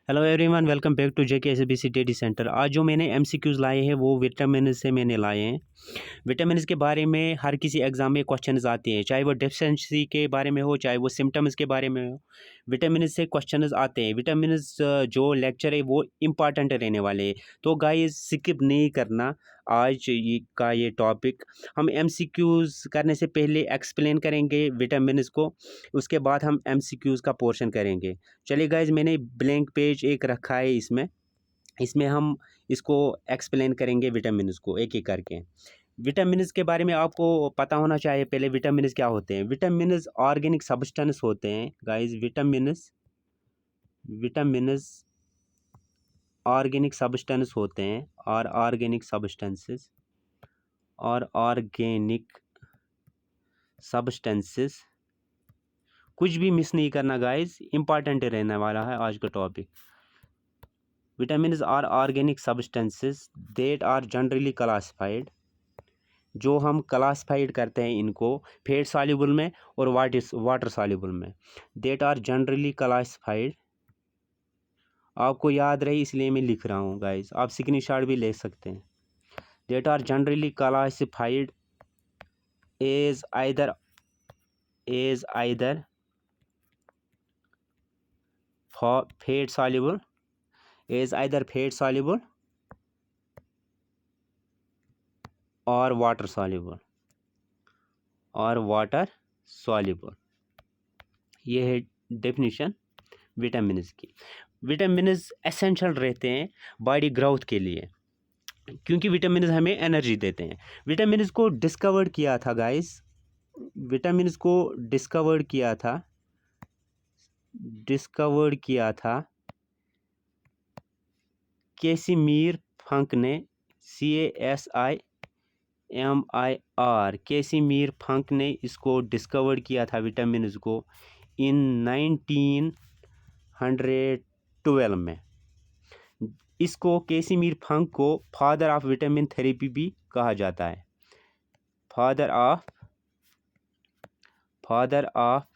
Hello everyone, welcome back to JK SBC study centre. आज जो मैंने एमसीक्यूज़ लाए हैं वो विटामिन से मैंने लाए हैं। विटामिन के बारे में हर किसी एग्ज़ाम में क्वेश्चंस आते हैं, चाहे वो डेफिशिएंसी के बारे में हो, चाहे वो सिम्टम्स के बारे में हो। विटामिन से क्वेश्चंस आते हैं। विटामिन जो लेक्चर है वो इम्पॉर्टेंट रहने वाले हैं, तो गाइस स्किप नहीं करना आज ये टॉपिक। हम एमसीक्यूज़ करने से पहले एक्सप्लेन करेंगे विटामिन को, उसके बाद हम एमसीक्यूज़ का पोर्शन करेंगे। चलिए गाइज, मैंने ब्लैंक पेज एक रखा है, इसमें इसमें हम इसको एक्सप्लेन करेंगे विटामिन्स को एक एक करके। विटामिन्स के बारे में आपको पता होना चाहिए पहले विटामिन्स क्या होते हैं। विटामिन्स ऑर्गेनिक सब्सटेंस होते हैं गाइज। विटामिन्स ऑर्गेनिक सब्सटेंस होते हैं और ऑर्गेनिक सब्सटेंसेस कुछ भी मिस नहीं करना गाइज, इंपॉर्टेंट रहने वाला है आज का topic. Vitamins are organic substances that are generally classified, जो हम क्लासिफाइड करते हैं इनको फैट सॉल्युबल में और वाटर सॉल्युबल में। दैट आर जनरली क्लासिफाइड, आपको याद रहे इसलिए मैं लिख रहा हूँ गाइज, आप स्क्रीनशॉट भी ले सकते हैं। That are generally classified as either fat soluble और वाटर सॉल्युबल। ये है डेफिनेशन विटामिन्स की। विटामिन्स एसेंशियल रहते हैं बॉडी ग्रोथ के लिए, क्योंकि विटामिन्स हमें एनर्जी देते हैं। विटामिन्स को डिस्कवर्ड किया था गाइस, डिस्कवर्ड किया था कैसिमिर फंक ने, कैसिमिर फंक ने इसको डिस्कवर्ड किया था विटामिन्स को इन 1912 में। इसको कैसिमिर फंक को फादर ऑफ विटामिन थेरेपी भी कहा जाता है। फादर ऑफ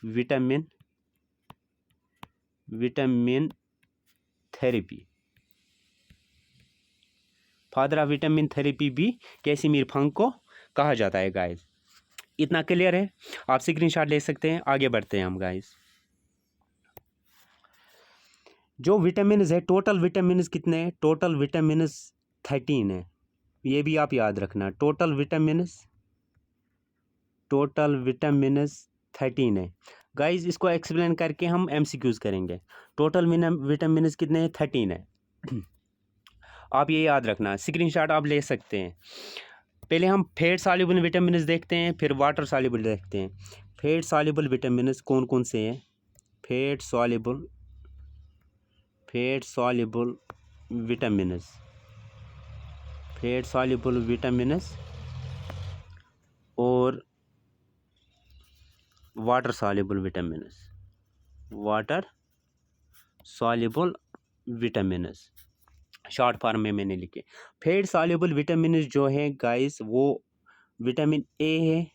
विटामिन थेरेपी भी कैसिमिर फंक को कहा जाता है गाइस। इतना क्लियर है, आप स्क्रीनशॉट ले सकते हैं। आगे बढ़ते हैं हम गाइस। जो विटामिन है, टोटल विटामिन कितने हैं? टोटल विटामिन 13 है, ये भी आप याद रखना। टोटल विटामिन 13 है गाइस। इसको एक्सप्लेन करके हम एमसीक्यूज करेंगे। टोटल विटामिन कितने हैं? 13 है। आप ये याद रखना, स्क्रीनशॉट आप ले सकते हैं। पहले हम फैट सॉल्युबल विटामिन देखते हैं, फिर वाटर सॉल्युबल देखते हैं। फैट सॉल्युबल विटामिन कौन कौन से हैं? फैट सॉल्युबल विटामिन और water soluble vitamin short form में मैंने लिखे। फैट सॉल्युबल विटामिन जो है गाइस, वो विटामिन ए है,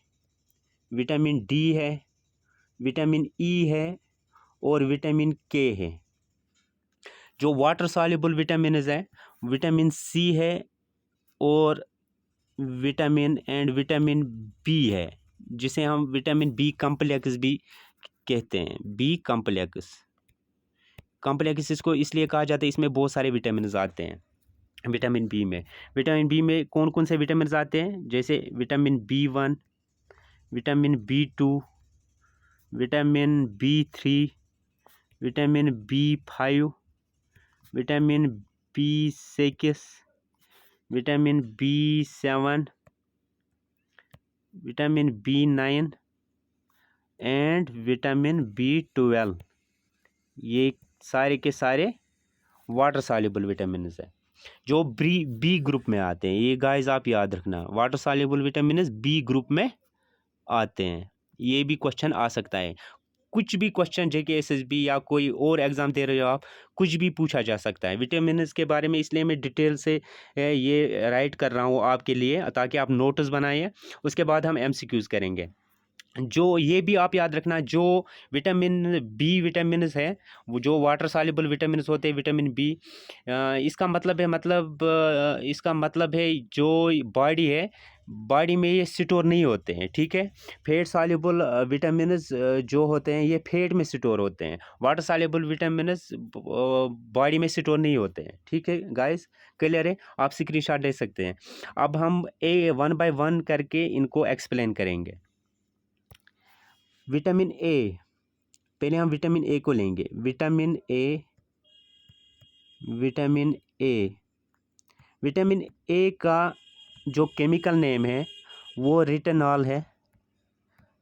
विटामिन डी है, विटामिन ई है और विटामिन के है। जो वाटर सॉल्युबल विटामिन है, विटामिन सी है और विटामिन बी है, जिसे हम विटामिन बी कॉम्प्लेक्स भी कहते हैं। बी कॉम्प्लेक्स इसको इसलिए कहा जाता है, इसमें बहुत सारे विटामिन आते हैं। विटामिन बी में कौन कौन से विटामिन आते हैं? जैसे vitamin B1, vitamin B2, vitamin B3, vitamin B5, vitamin B6, vitamin B7, vitamin B9 and vitamin B12। ये सारे के सारे वाटर सॉल्युबल विटामिन है, जो बी ग्रुप में आते हैं। ये गाइस आप याद रखना, water soluble vitamin B group में आते हैं। ये भी क्वेश्चन आ सकता है, कुछ भी क्वेश्चन जेके एसएसबी या कोई और एग्जाम दे रहे हो आप, कुछ भी पूछा जा सकता है विटामिन के बारे में। इसलिए मैं डिटेल से ये राइट कर रहा हूँ आपके लिए, ताकि आप नोट्स बनाइए। उसके बाद हम एमसीक्यूज करेंगे। जो ये भी आप याद रखना, जो विटामिन बी विटामिन है, वो जो वाटर सॉल्युबल विटामिन होते हैं, विटामिन बी, इसका मतलब है, इसका मतलब है जो बॉडी है, बॉडी में ये स्टोर नहीं होते हैं, ठीक है। फैट सॉल्युबल विटामिन जो होते हैं, ये फैट में स्टोर होते हैं। वाटर सॉल्युबल विटामिन बॉडी में स्टोर नहीं होते हैं, ठीक है गाइस। क्लियर है, आप स्क्रीनशॉट ले सकते हैं। अब हम वन बाय वन करके इनको एक्सप्लेन करेंगे। विटामिन ए, पहले हम विटामिन ए को लेंगे। Vitamin A, vitamin A, vitamin ए का जो केमिकल नेम है वो रेटिनॉल है।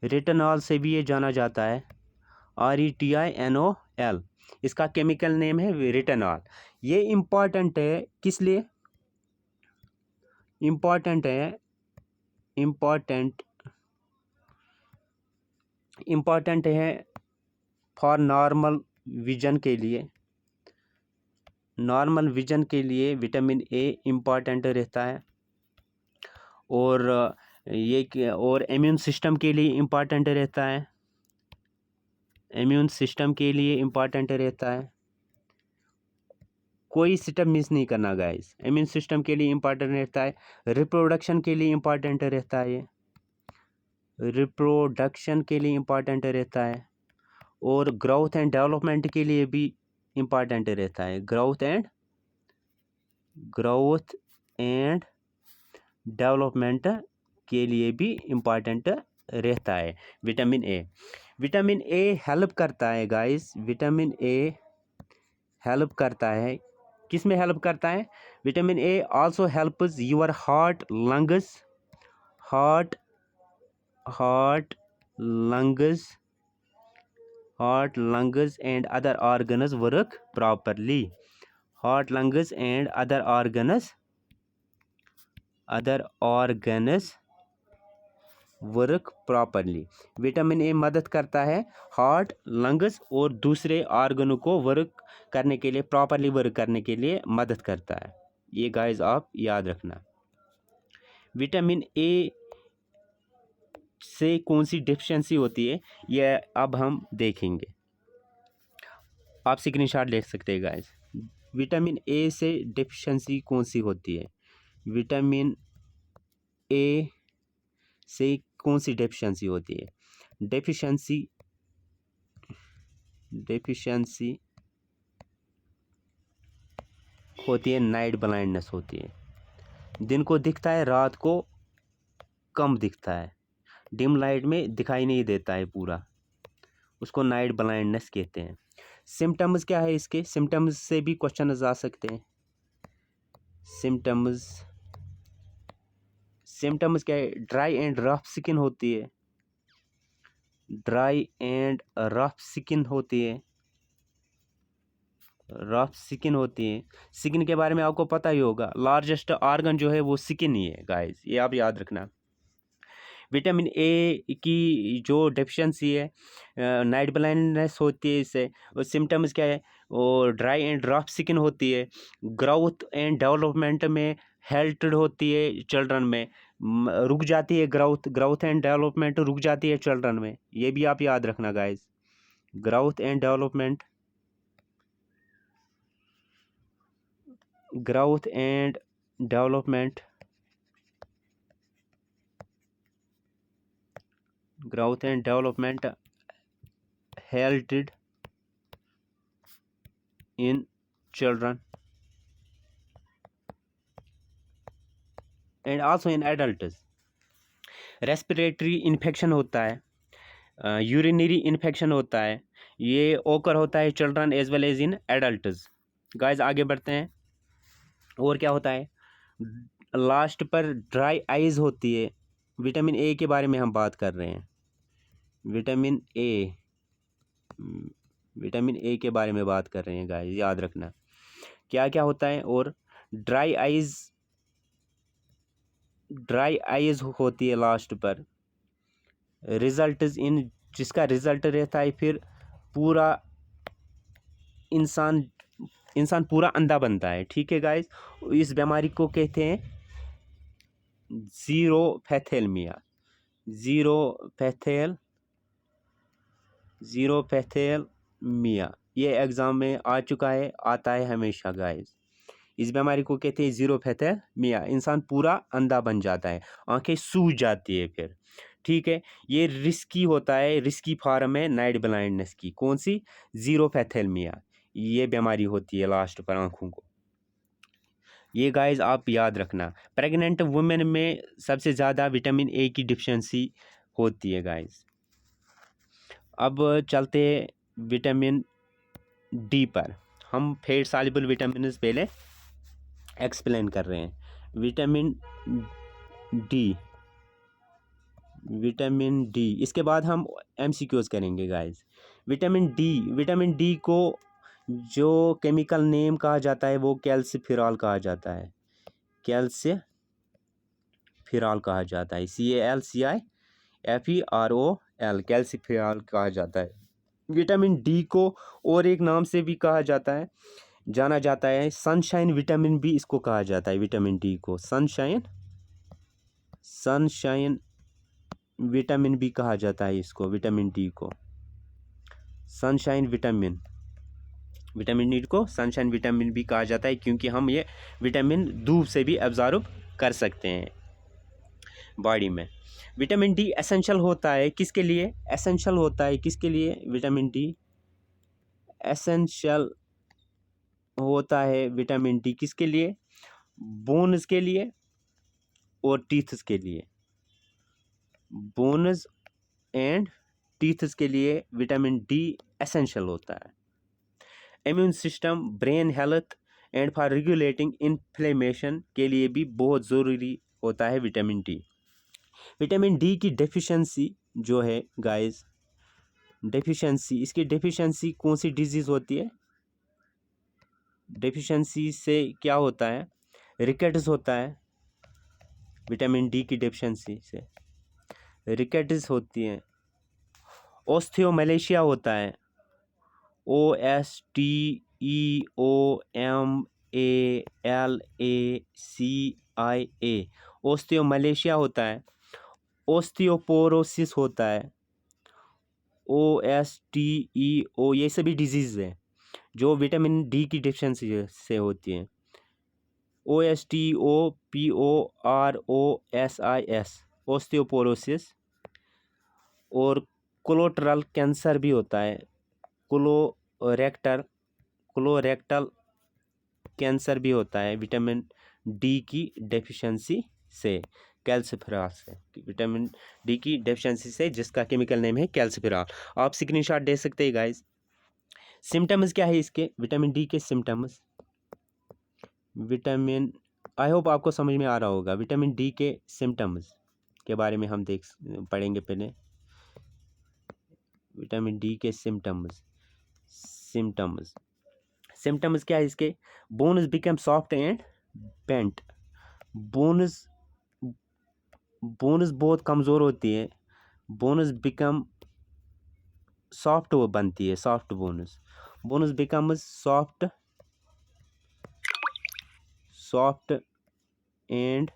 रेटिनॉल से भी ये जाना जाता है, RETINOL, इसका केमिकल नेम है रेटिनॉल। ये इम्पॉर्टेंट है, किस लिए इम्पॉर्टेंट है? इम्पॉर्टेंट है फॉर नॉर्मल विजन के लिए। नॉर्मल विजन के लिए विटामिन ए इम्पॉर्टेंट रहता है। और और इम्यून सिस्टम के लिए इम्पॉर्टेंट रहता है। इम्यून सिस्टम के लिए इम्पॉर्टेंट रहता है। कोई स्टेप मिस नहीं करना गाइस। इम्यून सिस्टम के लिए इम्पॉर्टेंट रहता है। रिप्रोडक्शन के लिए इम्पॉर्टेंट रहता है। ये रिप्रोडक्शन के लिए इम्पॉर्टेंट रहता है। और ग्रोथ एंड डेवलपमेंट के लिए भी इम्पॉर्टेंट रहता है। ग्रोथ एंड डेवलपमेंट के लिए भी इम्पॉर्टेंट रहता है vitamin A. Vitamin A help करता है गाइस। विटामिन ए हेल्प करता है, किस में हेल्प करता है? Vitamin A also helps your heart lungs and other organs work properly. Heart, lungs and other organs work properly. Vitamin A मदद करता है हार्ट, लंग्स और दूसरे ऑर्गनों को वर्क करने के लिए, प्रॉपरली वर्क करने के लिए मदद करता है। ये गाइस आप याद रखना। विटामिन ए से कौन सी डेफिशिएंसी होती है, ये अब हम देखेंगे। आप स्क्रीनशॉट ले सकते हैं गाइस। विटामिन ए से डेफिशिएंसी कौन सी होती है? विटामिन ए से कौन सी डेफिशिएंसी होती है? डेफिशिएंसी होती है, नाइट ब्लाइंडनेस होती है। दिन को दिखता है, रात को कम दिखता है, डिम लाइट में दिखाई नहीं देता है पूरा, उसको नाइट ब्लाइंडनेस कहते हैं। सिम्टम्स क्या है इसके? सिम्टम्स से भी क्वेश्चन आ सकते हैं। सिम्टम्स क्या है? ड्राई एंड रफ स्किन होती है। स्किन के बारे में आपको पता ही होगा, लार्जेस्ट ऑर्गन जो है वो स्किन ही है गाइस, ये आप याद रखना। विटामिन ए की जो डेफिशिएंसी है, नाइट ब्लाइंडनेस होती है इससे। और सिम्टम्स क्या है? और ड्राई एंड रफ स्किन होती है। ग्रोथ एंड डेवलपमेंट में हेल्प्ड होती है चिल्ड्रन में। रुक जाती है ग्रोथ एंड डेवलपमेंट रुक जाती है चिल्ड्रन में, ये भी आप याद रखना guys. Growth and development helped in children and also in adults। Respiratory infection होता है, यूरिनरी इन्फेक्शन होता है, ये ओकर होता है children as well as in adults. Guys आगे बढ़ते हैं। और क्या होता है? लास्ट पर ड्राई आइज होती है। विटामिन ए के बारे में हम बात कर रहे हैं। विटामिन ए के बारे में बात कर रहे हैं गाइस, याद रखना क्या क्या होता है। और ड्राई आइज होती है लास्ट पर। रिजल्ट इन, जिसका रिजल्ट रहता है फिर पूरा इंसान पूरा अंधा बनता है, ठीक है गाइस। इस बीमारी को कहते हैं जीरोफैथेलमिया। ज़ीरोफेथैलेमिया, ये एग्ज़ाम में आ चुका है, आता है हमेशा गाइस। इस बीमारी को कहते हैं ज़ीरोफेथैलेमिया। इंसान पूरा अंधा बन जाता है, आंखें सूज जाती है फिर, ठीक है। ये रिस्की होता है, रिस्की फॉर्म है नाइट ब्लाइंडनेस की। कौन सी? ज़ीरोफेथैलेमिया, ये बीमारी होती है लास्ट पर आंखों को। ये गाइस आप याद रखना। प्रेग्नेंट वुमेन में सबसे ज़्यादा विटामिन ए की डिफिशिएंसी होती है गाइस। अब चलते विटामिन डी पर। हम फैट सॉल्युबल विटामिन पहले एक्सप्लेन कर रहे हैं। विटामिन डी इसके बाद हम एमसीक्यूज करेंगे गाइस। विटामिन डी को जो केमिकल नेम कहा जाता है वो कैल्सिफेरॉल कहा जाता है। कैल्सिफेरॉल कहा जाता है, CALCIFEROL, कैल्सिफेरॉल कहा जाता है। विटामिन डी को और एक नाम से भी कहा जाता है, जाना जाता है, सनशाइन विटामिन भी इसको कहा जाता है। विटामिन डी को सनशाइन विटामिन भी कहा जाता है। इसको विटामिन डी को सनशाइन विटामिन डी को सनशाइन विटामिन भी कहा जाता है, क्योंकि हम ये विटामिन धूप से भी एब्जॉर्ब कर सकते हैं बॉडी में। विटामिन डी एसेंशियल होता है किसके लिए? विटामिन डी एसेंशियल होता है विटामिन डी किसके लिए? बोन्स के लिए और टीथ्स के लिए। बोन्स एंड टीथ्स के लिए विटामिन डी एसेंशियल होता है। Immune system, brain health and for regulating inflammation के लिए भी बहुत ज़रूरी होता है विटामिन डी। विटामिन डी की डेफिशिएंसी जो है गाइस, इसकी डेफिशिएंसी कौन सी डिजीज़ होती है? डेफिशिएंसी से क्या होता है? रिकेट्स होता है। विटामिन डी की डेफिशिएंसी से रिकेट्स होती है। ओस्टियोमलेशिया होता है, OSTEOMALACIA, ओस्टियोमलेशिया होता है। ओस्टियोपोरोसिस होता है, OSTEO, ये सभी डिजीज़ हैं जो विटामिन डी की डिफिशिएंसी से होती हैं। OSTEOPOROSIS, osteoporosis. और कोलोरेक्टल कैंसर भी होता है, कोलोरेक्टल कैंसर भी होता है विटामिन डी की डेफिशिएंसी से, कैल्सिफेरॉल से, विटामिन डी की डेफिशिएंसी से, जिसका केमिकल नेम है कैल्सिफेरॉल। आप स्क्रीनशॉट दे सकते हैं गाइस। सिम्टम्स क्या है इसके? विटामिन डी के सिम्टम्स, आई होप आपको समझ में आ रहा होगा। विटामिन डी के सिम्टम्स के बारे में हम पढ़ेंगे पहले। विटामिन डी के सिम्टम्स क्या है इसके? Bones become soft and bent. Bones बहुत कमज़ोर होती है, बोन्स बिकम सॉफ्ट बनती है, soft bones become soft and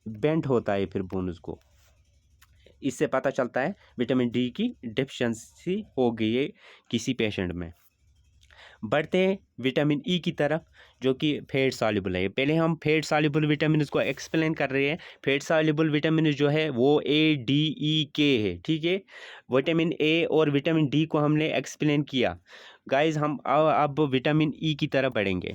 bent होता है फिर बोन्स को। इससे पता चलता है विटामिन डी की डेफिशिएंसी हो गई है किसी पेशेंट में। बढ़ते हैं विटामिन ई की तरफ, जो कि फैट सॉल्युबल है। पहले हम फैट सॉल्युबल विटामिन को एक्सप्लेन कर रहे हैं। फैट सॉल्युबल विटामिन जो है वो ADEK है, ठीक है। विटामिन ए और विटामिन डी को हमने एक्सप्लेन किया गाइस। हम अब विटामिन ई की तरफ बढ़ेंगे।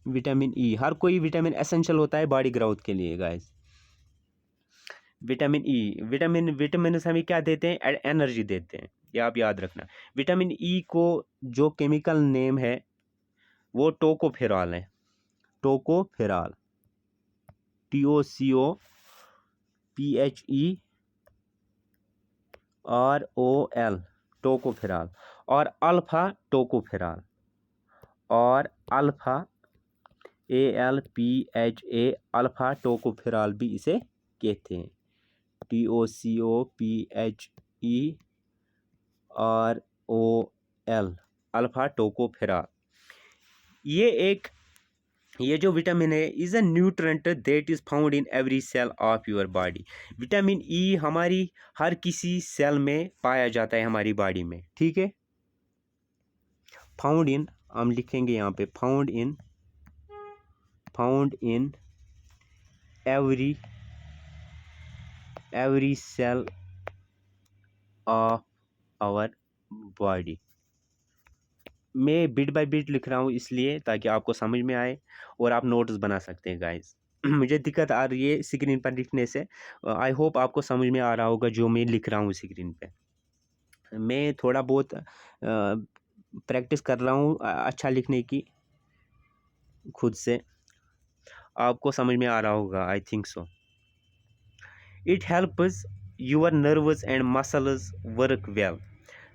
विटामिन ई, हर कोई विटामिन एसेंशियल होता है बॉडी ग्रोथ के लिए गाइस। विटामिन ई, विटामिन हमें क्या देते हैं? एनर्जी देते हैं, ये आप याद रखना। विटामिन ई को जो केमिकल नेम है वो टोकोफेरॉल है। Tocopherol, TOCOPHEROL, tocopherol. और अल्फा टोकोफेरॉल, और अल्फा ALPHA, अल्फा टोकोफेरॉल भी इसे कहते हैं। TOCOPHEROL, alpha tocopherol. ये एक ये जो विटामिन है is a nutrient that is found in every cell of your body. Vitamin E हमारी हर किसी सेल में पाया जाता है हमारी बॉडी में, ठीक है। फाउंड इन, हम लिखेंगे यहाँ पे found in every cell of our body. मैं बिट बाय बिट लिख रहा हूँ इसलिए ताकि आपको समझ में आए और आप नोट्स बना सकते हैं गाइस। मुझे दिक्कत आ रही है स्क्रीन पर लिखने से, आई होप आपको समझ में आ रहा होगा जो मैं लिख रहा हूँ स्क्रीन पे। मैं थोड़ा बहुत प्रैक्टिस कर रहा हूँ अच्छा लिखने की खुद से, आपको समझ में आ रहा होगा, I think so. It helps your nerves and muscles work well.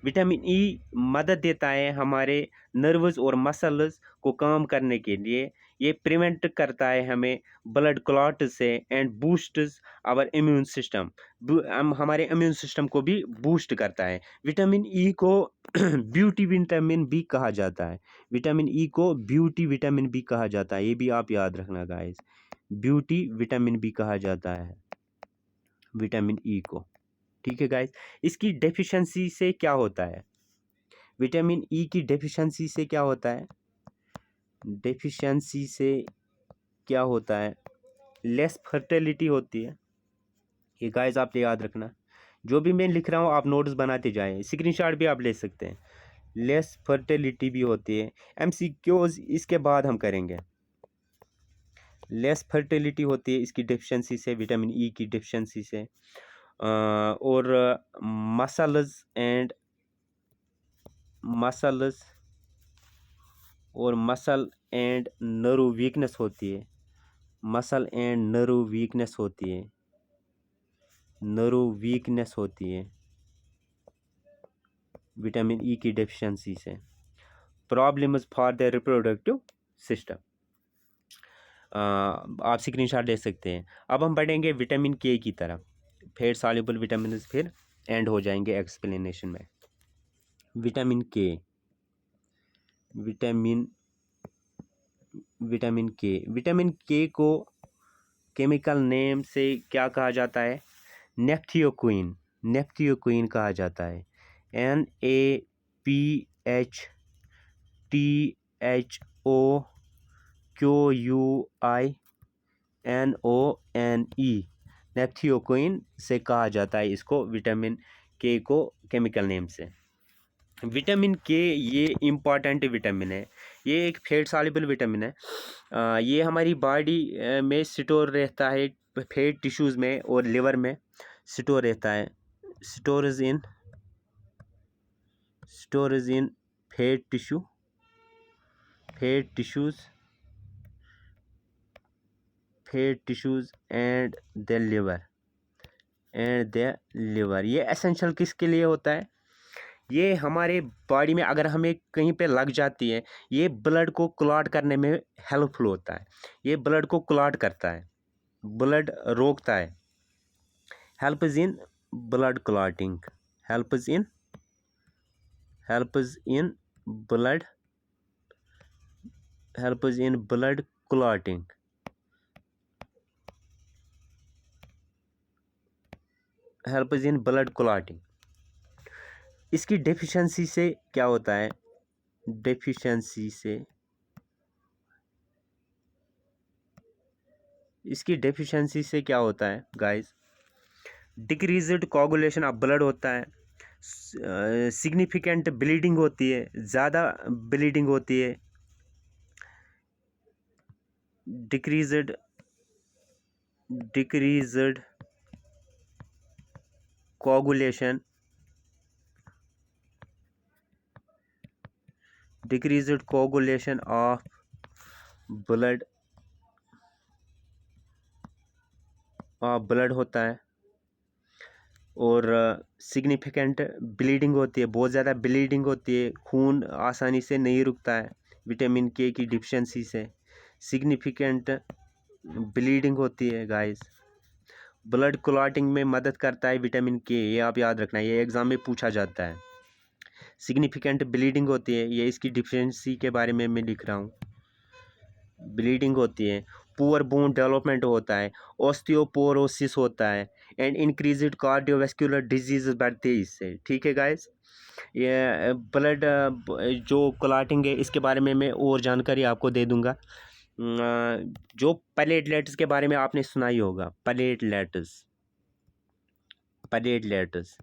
Vitamin E मदद देता है हमारे नर्व्स और मसल्स को काम करने के लिए। ये प्रिवेंट करता है हमें ब्लड क्लॉट से and boosts our immune system. हमारे इम्यून सिस्टम को भी बूस्ट करता है। विटामिन ई को ब्यूटी विटामिन भी कहा जाता है। विटामिन ई को ब्यूटी विटामिन भी कहा जाता है, ये भी आप याद रखना गाइस। ब्यूटी विटामिन भी कहा जाता है विटामिन ई को, ठीक है गाइस। इसकी डेफिशिएंसी से क्या होता है? विटामिन ई की डेफिशिएंसी से क्या होता है? डेफिशिएंसी से क्या होता है? लेस फर्टिलिटी होती है। ये गाइस आप याद रखना, जो भी मैं लिख रहा हूँ आप नोट्स बनाते जाएं, स्क्रीनशॉट भी आप ले सकते हैं। लेस फर्टिलिटी भी होती है। एमसीक्यूज इसके बाद हम करेंगे। लेस फर्टिलिटी होती है इसकी डेफिशिएंसी से, विटामिन ई की डेफिशिएंसी से। और मसल्स और मसल एंड नर्व वीकनेस होती है। मसल एंड नर्व वीकनेस होती है। नर्व वीकनेस होती है विटामिन ई की डेफिशिएंसी से। Problems for the reproductive system, आप स्क्रीनशॉट ले सकते हैं। अब हम बढ़ेंगे विटामिन के की तरफ। फैट सॉल्युबल विटामिन फिर एंड हो जाएंगे एक्सप्लेनेशन में। विटामिन के, विटामिन के को केमिकल नेम से क्या कहा जाता है? नेफ्थियोक्विन कहा जाता है। NAPHTHOQUINONE, नेफ्थियोक्विन से कहा जाता है इसको, विटामिन के को केमिकल नेम से। विटामिन के ये इम्पॉर्टेंट विटामिन है। ये एक फैट सॉल्युबल विटामिन है। ये हमारी बॉडी में स्टोर रहता है, फैट टिश्यूज़ में और लिवर में स्टोर रहता है। Storage in fat tissues and the liver. ये एसेंशियल किसके लिए होता है? ये हमारे बॉडी में अगर हमें कहीं पे लग जाती है, ये ब्लड को क्लॉट करने में हेल्पफुल होता है। ये ब्लड को क्लॉट करता है, ब्लड रोकता है। Helps in blood clotting, helps in blood clotting. Helps in blood clotting. इसकी डेफिशिएंसी से क्या होता है? इसकी डेफिशिएंसी से क्या होता है guys? Decreased coagulation of blood होता है, सिग्निफिकेंट ब्लीडिंग होती है, ज़्यादा ब्लीडिंग होती है, डिक्रीज्ड कोगुलेशन ऑफ ब्लड होता है, और सिग्निफिकेंट ब्लीडिंग होती है, बहुत ज़्यादा ब्लीडिंग होती है, खून आसानी से नहीं रुकता है विटामिन के की डिफिशिएंसी से। सिग्निफिकेंट ब्लीडिंग होती है गाइस। ब्लड क्लॉटिंग में मदद करता है विटामिन के, ये आप याद रखना, ये एग्ज़ाम में पूछा जाता है। सिग्निफिकेंट ब्लीडिंग होती है, ये इसकी डिफिशिएंसी के बारे में मैं लिख रहा हूँ। ब्लीडिंग होती है, पुअर बोन डेवलपमेंट होता है, ऑस्टियोपोरोसिस होता है, एंड इंक्रीज्ड कार्डियोवैस्कुलर डिजीज बढ़ते हैं इससे। ठीक है गाइस, ये ब्लड जो क्लॉटिंग है इसके बारे में मैं और जानकारी आपको दे दूंगा। जो प्लेटलेट्स के बारे में आपने सुना ही होगा, प्लेटलेट्स प्लेटलेट्स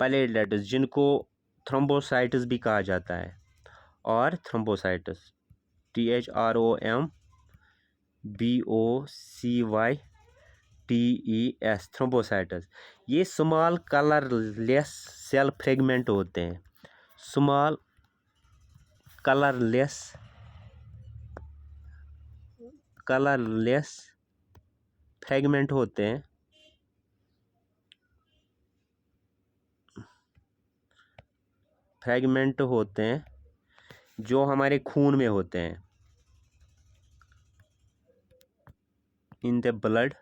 प्लेटलेट्स जिनको थ्रोम्बोसाइट्स भी कहा जाता है, और थ्रोम्बोसाइट्स THROMBOCYTES थ्रोम्बोसाइट्स, ये स्मॉल कलरलेस सेल फ्रेगमेंट होते हैं, स्मॉल कलरलेस फ्रेगमेंट होते हैं, जो हमारे खून में होते हैं, इन द ब्लड,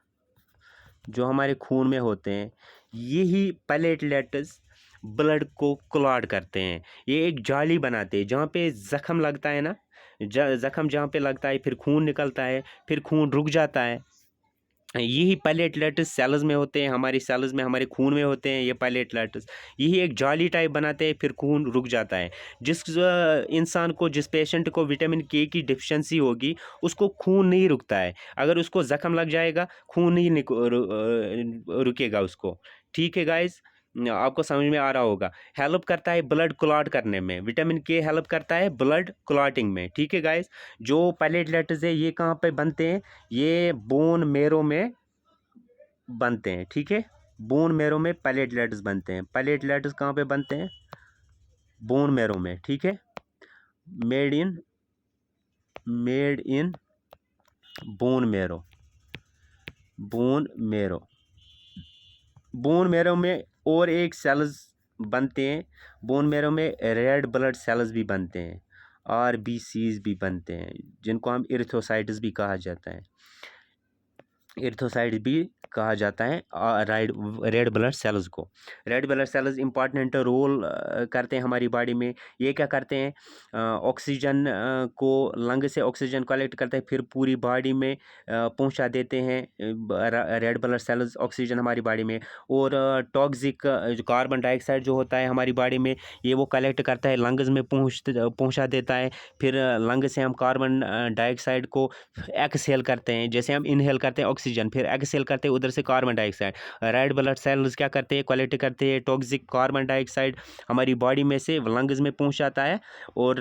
जो हमारे खून में होते हैं। यही प्लेटलेट्स ब्लड को क्लॉट करते हैं। ये एक जाली बनाते हैं, जहाँ पे ज़ख्म लगता है ना, ज़ख्म जहाँ पे लगता है फिर खून निकलता है, फिर खून रुक जाता है। यही प्लेटलेट्स सेल्स में होते हैं, हमारी सेल्स में, हमारे खून में होते हैं ये प्लेटलेट्स। यही एक जाली टाइप बनाते हैं, फिर खून रुक जाता है। जिस इंसान को, जिस पेशेंट को विटामिन के की डिफिशिएंसी होगी, उसको खून नहीं रुकता है। अगर उसको ज़ख्म लग जाएगा, खून नहीं रुकेगा उसको। ठीक है गाइस, आपको समझ में आ रहा होगा। हेल्प करता है ब्लड क्लॉट करने में, विटामिन के हेल्प करता है ब्लड क्लॉटिंग में। ठीक है गाइस, जो प्लेटलेट्स है ये कहाँ पे बनते हैं, ये बोन मेरो में बनते हैं। ठीक है, बोन मेरो में प्लेटलेट्स बनते हैं। प्लेटलेट्स कहाँ पे बनते हैं, बोन मेरो में। ठीक है, made in bone marrow, bone marrow में और एक सेल्स बनते हैं, बोन मेरो में रेड ब्लड सेल्स भी बनते हैं, RBCs भी बनते हैं, जिनको हम इरिथ्रोसाइट्स भी कहा जाता है, रेड ब्लड सेल्स को। Red blood cells important role करते हैं हमारी बॉडी में। ये क्या करते हैं, ऑक्सीजन को लंग से ऑक्सीजन कलेक्ट करते हैं, फिर पूरी बॉडी में पहुंचा देते हैं। रेड ब्लड सेल्स ऑक्सीजन हमारी बॉडी में, और टॉक्सिक जो कार्बन डाइऑक्साइड जो होता है हमारी बॉडी में, ये वो कलेक्ट करता है, लंग्स में पहुंचा देता है। फिर लंग से हम कार्बन डाइऑक्साइड को एक्सहेल करते हैं, जैसे हम इनहेल करते हैं ऑक्सीजन, फिर एक्सहेल करते हैं उधर से carbon dioxide. Red blood sales क्या करते हैं, कलेक्ट करते हैं टॉक्सिक कार्बन डाइऑक्साइड, हमारी बॉडी में से लंग्स में पहुंच जाता है, और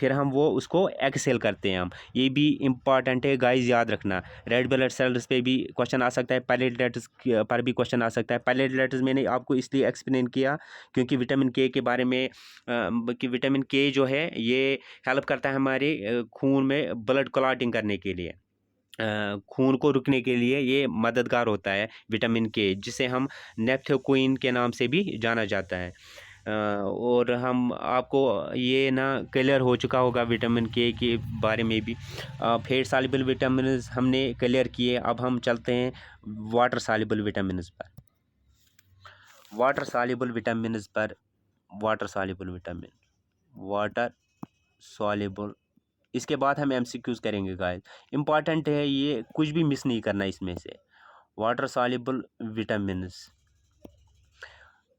फिर हम वो उसको एक्सहेल करते हैं हम। ये भी इंपॉर्टेंट है गाइस, याद रखना। रेड ब्लड सेल्स पे भी क्वेश्चन आ सकता है, प्लेटलेट्स पर भी क्वेश्चन आ सकता है। प्लेटलेट्स मैंने आपको इसलिए एक्सप्लेन किया क्योंकि विटामिन के बारे में, कि विटामिन के जो है ये हेल्प करता है हमारे खून में ब्लड क्लॉटिंग करने के लिए, खून को रुकने के लिए ये मददगार होता है विटामिन के, जिसे हम नेप्थोक्विन के नाम से भी जाना जाता है। और हम आपको ये ना क्लियर हो चुका होगा विटामिन के बारे में भी। फैट सॉल्युबल विटामिन हमने क्लियर किए, अब हम चलते हैं वाटर सॉल्युबल विटामिन पर। वाटर सॉल्युबल इसके बाद हम MCQs करेंगे गाइस। इंपॉर्टेंट है ये, कुछ भी मिस नहीं करना इसमें से। वाटर सॉल्युबल विटामिन,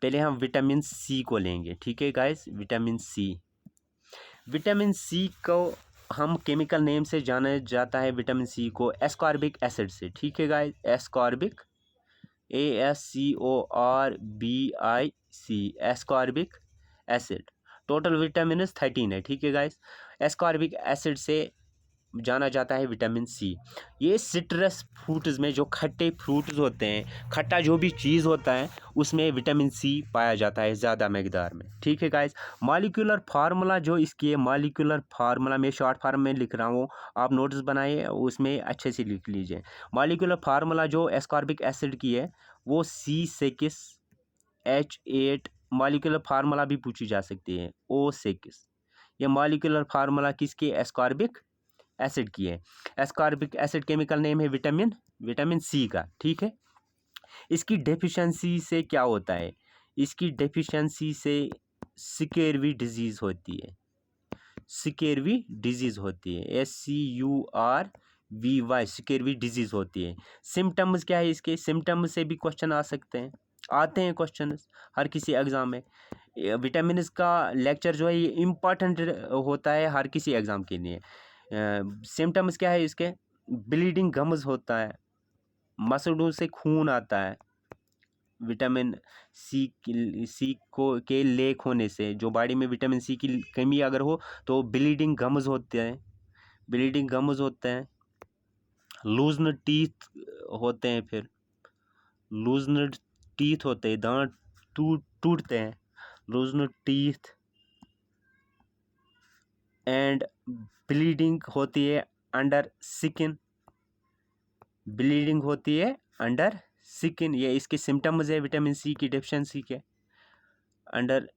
पहले हम विटामिन सी को लेंगे। ठीक है गाइस, विटामिन सी को हम केमिकल नेम से जाना जाता है, विटामिन सी को एस्कॉर्बिक एसिड से। ठीक है guys, ascorbic, ASCORBIC, ascorbic acid. Total vitamin 13 है। ठीक है गाइस, एस्कॉर्बिक एसिड से जाना जाता है विटामिन सी। ये सिट्रस फ्रूट्स में, जो खट्टे फ्रूट्स होते हैं, खट्टा जो भी चीज़ होता है, उसमें विटामिन सी पाया जाता है ज़्यादा मकदार में। ठीक है गाइस, मॉलिक्यूलर फार्मूला जो इसकी है, मॉलिक्यूलर फार्मूला मैं शॉर्ट फार्म में लिख रहा हूँ, आप नोट्स बनाइए, उसमें अच्छे से लिख लीजिए। मॉलिक्यूलर फार्मूला जो एस्कॉर्बिक एसिड की है वो C6H8, मॉलिक्यूलर फार्मूला भी पूछी जा सकती है O6। ये मॉलिक्यूलर फार्मूला किसकी, एस्कॉर्बिक एसिड की है। एस्कॉर्बिक एसिड केमिकल नेम है विटामिन सी का। ठीक है, इसकी डेफिशिएंसी से क्या होता है, इसकी डेफिशिएंसी से स्कर्वी डिजीज़ होती है। स्कर्वी डिजीज़ होती है, SCURVY स्कर्वी डिजीज़ होती है। सिम्टम्स क्या है इसके, सिम्टम्स से भी क्वेश्चन आ सकते हैं, आते हैं क्वेश्चन हर किसी एग्ज़ाम में। विटामिन का लेक्चर जो है ये इम्पॉर्टेंट होता है हर किसी एग्ज़ाम के लिए। सिम्टम्स क्या है इसके, ब्लीडिंग गम्स होता है, मसलों से खून आता है, विटामिन सी को के लेक होने से, जो बॉडी में विटामिन सी की कमी अगर हो तो ब्लीडिंग गम्स होते हैं, ब्लीडिंग गम्स होते हैं। लूजन टीथ होते हैं, फिर लूजन टीथ होते हैं, दांत टूटते हैं, लूजन टीथ। एंड ब्लीडिंग होती है अंडर स्किन, ब्लीडिंग होती है अंडर स्किन, ये इसके सिम्टम्स है विटामिन सी की डेफिशिएंसी के, अंडर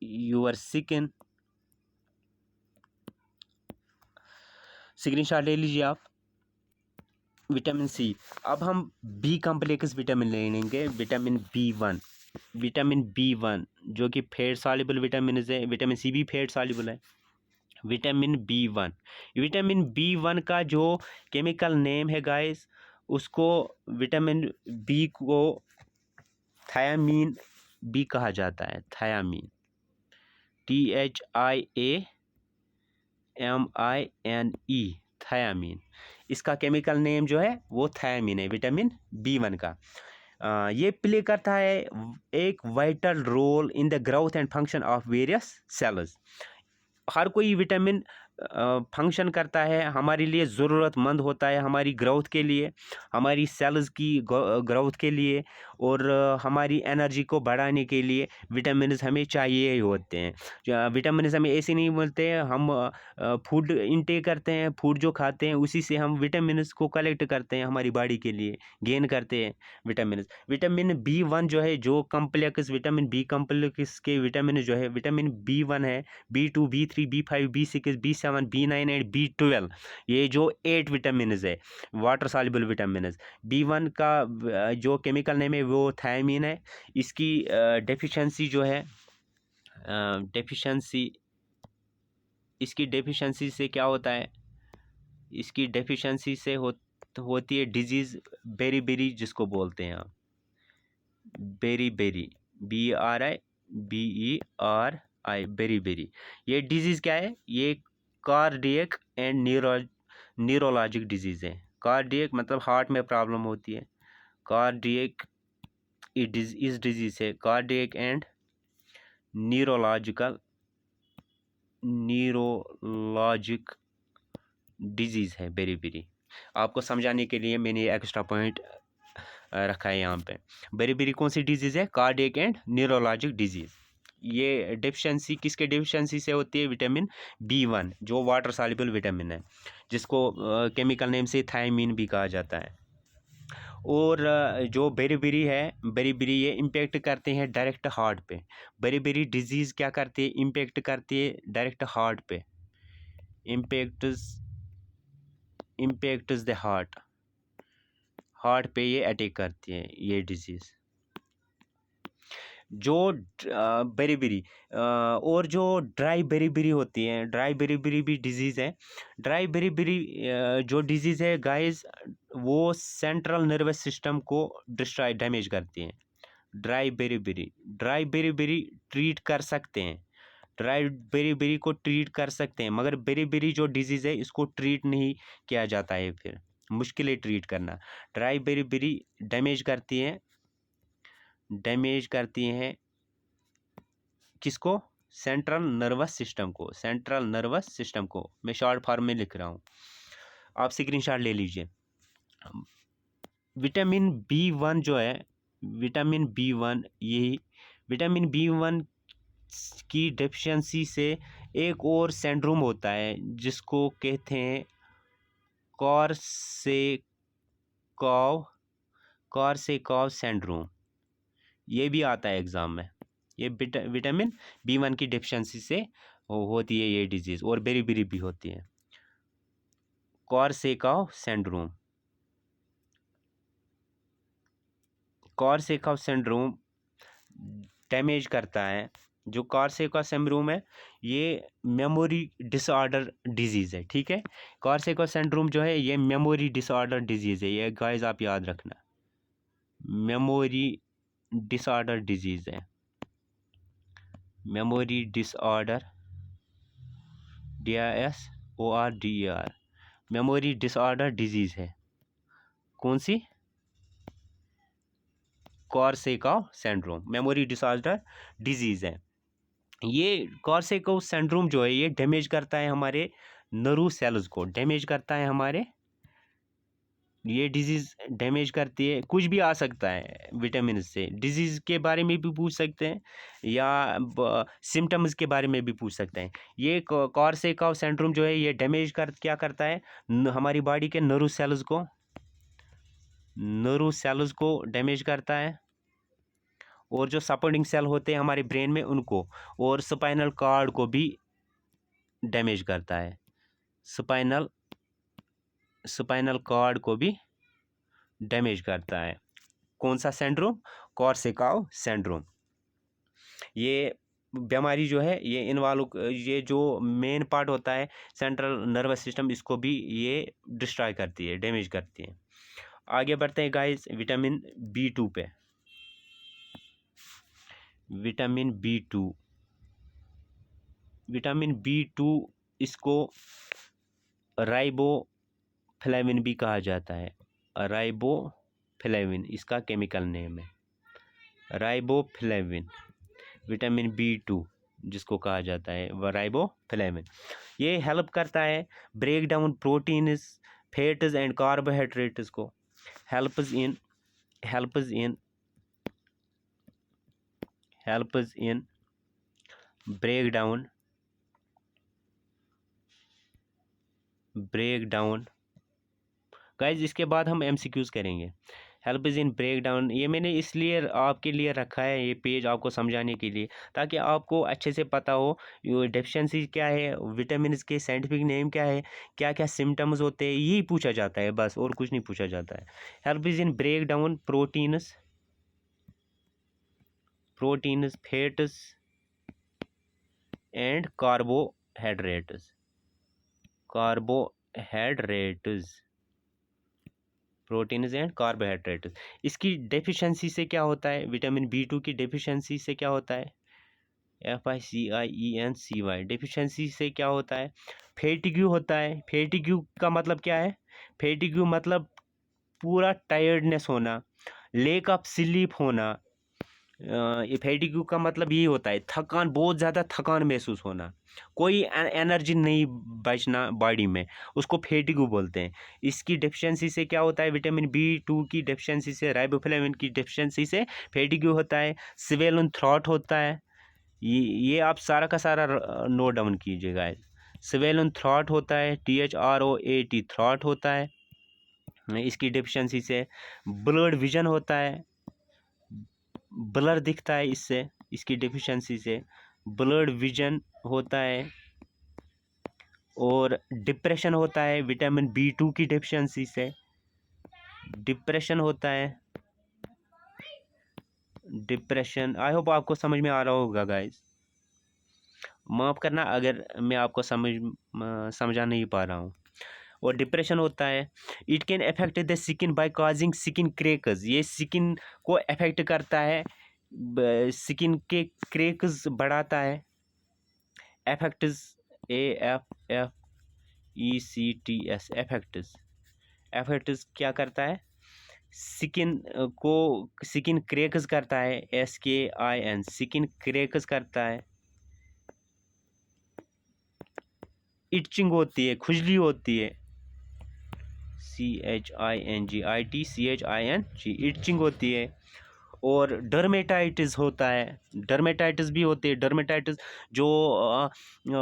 योर स्किन। स्क्रीनशॉट ले लीजिए आप। विटामिन सी, अब हम बी कॉम्प्लेक्स विटामिन ले लेंगे, विटामिन B1, विटामिन B1 जो कि फैट सॉल्युबल विटामिन है, विटामिन सी भी फैट सॉल्युबल है। विटामिन B1, विटामिन B1 का जो केमिकल नेम है गाइस, उसको विटामिन बी को थायामीन भी कहा जाता है, थायामीन, THIAMINE, थायामीन। इसका केमिकल नेम जो है वो थायामीन है, विटामिन B1 का। ये प्ले करता है एक vital role in the growth and function of various cells. हर कोई विटामिन फंक्शन करता है, हमारे लिए ज़रूरतमंद होता है, हमारी ग्रोथ के लिए, हमारी सेल्स की ग्रोथ के लिए, और हमारी एनर्जी को बढ़ाने के लिए विटामिन्स हमें चाहिए ही होते हैं। विटामिन्स हमें ऐसे नहीं मिलते हैं, हम फूड इनटेक करते हैं, फूड जो खाते हैं उसी से हम विटामिन्स को कलेक्ट करते हैं, हमारी बॉडी के लिए गेन करते हैं विटामिन्स। विटामिन B1 जो है, जो कम्प्लेक्स विटामिन बी कम्प्लेक्स के विटामिन जो है, विटामिन B1 है, B2, B3, B5, B6, B7, B9 and B12, ये जो 8 विटामिन है, वाटर सॉल्युबल विटामिन। B1 का जो केमिकल नेम है वो थायमीन है। इसकी डेफिशिएंसी जो है, डेफिशिएंसी, इसकी डेफिशिएंसी से क्या होता है, इसकी डेफिशिएंसी से होती है डिजीज़ बेरी, जिसको बोलते हैं आप बेरी, BRI, बेरी। ये डिजीज़ क्या है, ये कार्डियक एंड न्यूरोलॉजिक डिजीज़ है। कार्डियक मतलब हार्ट में प्रॉब्लम होती है, कार्डियक इस डिजीज़ है, कार्डियक एंड न्यूरोलॉजिक डिजीज़ है बेरी। आपको समझाने के लिए मैंने ये एक्स्ट्रा पॉइंट रखा है यहाँ पे। बेरी कौन सी डिजीज़ है, कार्डियक एंड न्यूरोलॉजिक डिजीज़। ये डेफिशिएंसी किसके डेफिशिएंसी से होती है, विटामिन B1 जो वाटर सॉल्युबल विटामिन है, जिसको केमिकल नेम से थायमीन भी कहा जाता है। और जो बेरी है, बेरी ये इम्पेक्ट करते हैं डायरेक्ट हार्ट पे। बेरी डिजीज़ क्या करती है, इम्पेक्ट करती है डायरेक्ट हार्ट पे, इम्पेक्ट्स द हार्ट पे ये अटैक करती है ये डिजीज़। जो बेरी और जो ड्राई बेरी होती है, ड्राई बेरी भी डिजीज़ है। ड्राई बेरी जो डिजीज़ है गाइस, वो सेंट्रल नर्वस सिस्टम को डैमेज करती हैं। ड्राई बेरी ट्रीट कर सकते हैं, ड्राई बेरी को ट्रीट कर सकते हैं, मगर बेरी जो डिजीज़ है इसको ट्रीट नहीं किया जाता है, फिर मुश्किल है ट्रीट करना। ड्राई बेरी डैमेज करती हैं किसको, सेंट्रल नर्वस सिस्टम को मैं शॉर्ट फॉर्म में लिख रहा हूँ, आप स्क्रीनशॉट ले लीजिए। विटामिन B1 जो है, विटामिन B1, यही विटामिन B1 की डेफिशिएंसी से एक और सिंड्रोम होता है जिसको कहते हैं कॉर्सेकॉव सिंड्रोम। ये भी आता है एग्ज़ाम में। ये विटामिन B1 की डेफिशिएंसी से होती है ये डिजीज़, और बेरी भी होती है। कॉर्सेकॉव सिंड्रोम डैमेज करता है जो कॉर्सेका सिंड्रोम है ये मेमोरी डिसऑर्डर डिजीज़ है, ठीक है। कॉर्सेका सिंड्रोम जो है ये मेमोरी डिसऑर्डर डिजीज़ है, ये गाइस आप याद रखना, मेमोरी डिसऑर्डर डिजीज़ है, memory disorder DISORDER, memory disorder disease है। कौन सी? कॉर्सेका सिंड्रोम मेमोरी डिसऑर्डर डिजीज़ है। ये कॉर्सेका सिंड्रोम जो है ये डैमेज करता है हमारे नर्व सेल्स को, डैमेज करता है हमारे, ये डिजीज़ डैमेज करती है। कुछ भी आ सकता है विटामिन से, डिजीज़ के बारे में भी पूछ सकते हैं या सिम्टम्स के बारे में भी पूछ सकते हैं। ये कॉर्सेका सिंड्रोम जो है ये डैमेज क्या करता है हमारी बॉडी के नर्व सेल्स को डैमेज करता है, और जो सपोर्टिंग सेल होते हैं हमारे ब्रेन में उनको, और स्पाइनल कॉर्ड को भी डैमेज करता है, स्पाइनल कॉर्ड को भी डैमेज करता है। कौन सा सिंड्रोम? कॉर्सेका सिंड्रोम। ये बीमारी जो है ये इन्वॉल्व, ये जो मेन पार्ट होता है सेंट्रल नर्वस सिस्टम, इसको भी ये डिस्ट्रॉय करती है, डैमेज करती है। आगे बढ़ते हैं गाइस विटामिन B2 पे। विटामिन B2 इसको राइबोफ्लेविन भी कहा जाता है, राइबोफ्लेविन इसका केमिकल नेम है, राइबोफ्लेविन। विटामिन B2 जिसको कहा जाता है वह राइबोफ्लेविन, ये हेल्प करता है break down proteins, fats and carbohydrates को, helps in break down guys. इसके बाद हम MCQs करेंगे। Help is in break down, ये मैंने इसलिए आपके लिए रखा है ये पेज आपको समझाने के लिए, ताकि आपको अच्छे से पता हो डेफिशिएंसी क्या है, विटामिन के साइंटिफिक नेम क्या है, क्या क्या सिम्टम्स होते हैं, यही पूछा जाता है बस, और कुछ नहीं पूछा जाता है। Help is in break down proteins, fats and carbohydrates, proteins and carbohydrates. इसकी डेफिशिएंसी से क्या होता है, विटामिन B2 की डेफिशिएंसी से क्या होता है, FICIENCY, डेफिशिएंसी से क्या होता है, फैटिग्यू होता है। फैटिग्यू का मतलब क्या है? फैटिग्यू मतलब पूरा टायर्डनेस होना, लेक ऑफ स्लीप होना। ये फैटिग्यू का मतलब यही होता है, थकान, बहुत ज़्यादा थकान महसूस होना, कोई एनर्जी नहीं बचना बॉडी में, उसको फैटिग्यू बोलते हैं। इसकी डेफिशिएंसी से क्या होता है, विटामिन B2 की डेफिशिएंसी से, राइबोफ्लेविन की डेफिशिएंसी से फैटिग्यू होता है, स्वेलन थ्रॉट होता है। ये आप सारा का सारा नोट डाउन कीजिएगा। स्वेलन थ्रॉट होता है, THROAT थ्रॉट होता है इसकी डेफिशिएंसी से। ब्लड विजन होता है, ब्लर दिखता है इससे, इसकी डेफिशिएंसी से ब्लड विजन होता है। और डिप्रेशन होता है विटामिन B2 की डेफिशिएंसी से, डिप्रेशन होता है, डिप्रेशन। आई होप आपको समझ में आ रहा होगा गाइस, माफ़ करना अगर मैं आपको समझा नहीं पा रहा हूँ। और डिप्रेशन होता है। It can affect the skin bye causing skin cracks, ये स्किन को अफेक्ट करता है, स्किन के क्रैक्स बढ़ाता है। अफेक्ट्स, AFFECTS, अफेक्ट्स क्या करता है, स्किन क्रैक्स करता है, SKIN, स्किन क्रैक्स करता है। इचिंग होती है, खुजली होती है, CHINGITCHING, इचिंग होती है। और डर्मेटाइटिस होता है, डर्मेटाइटिस भी होती है। डर्मेटाइटिस जो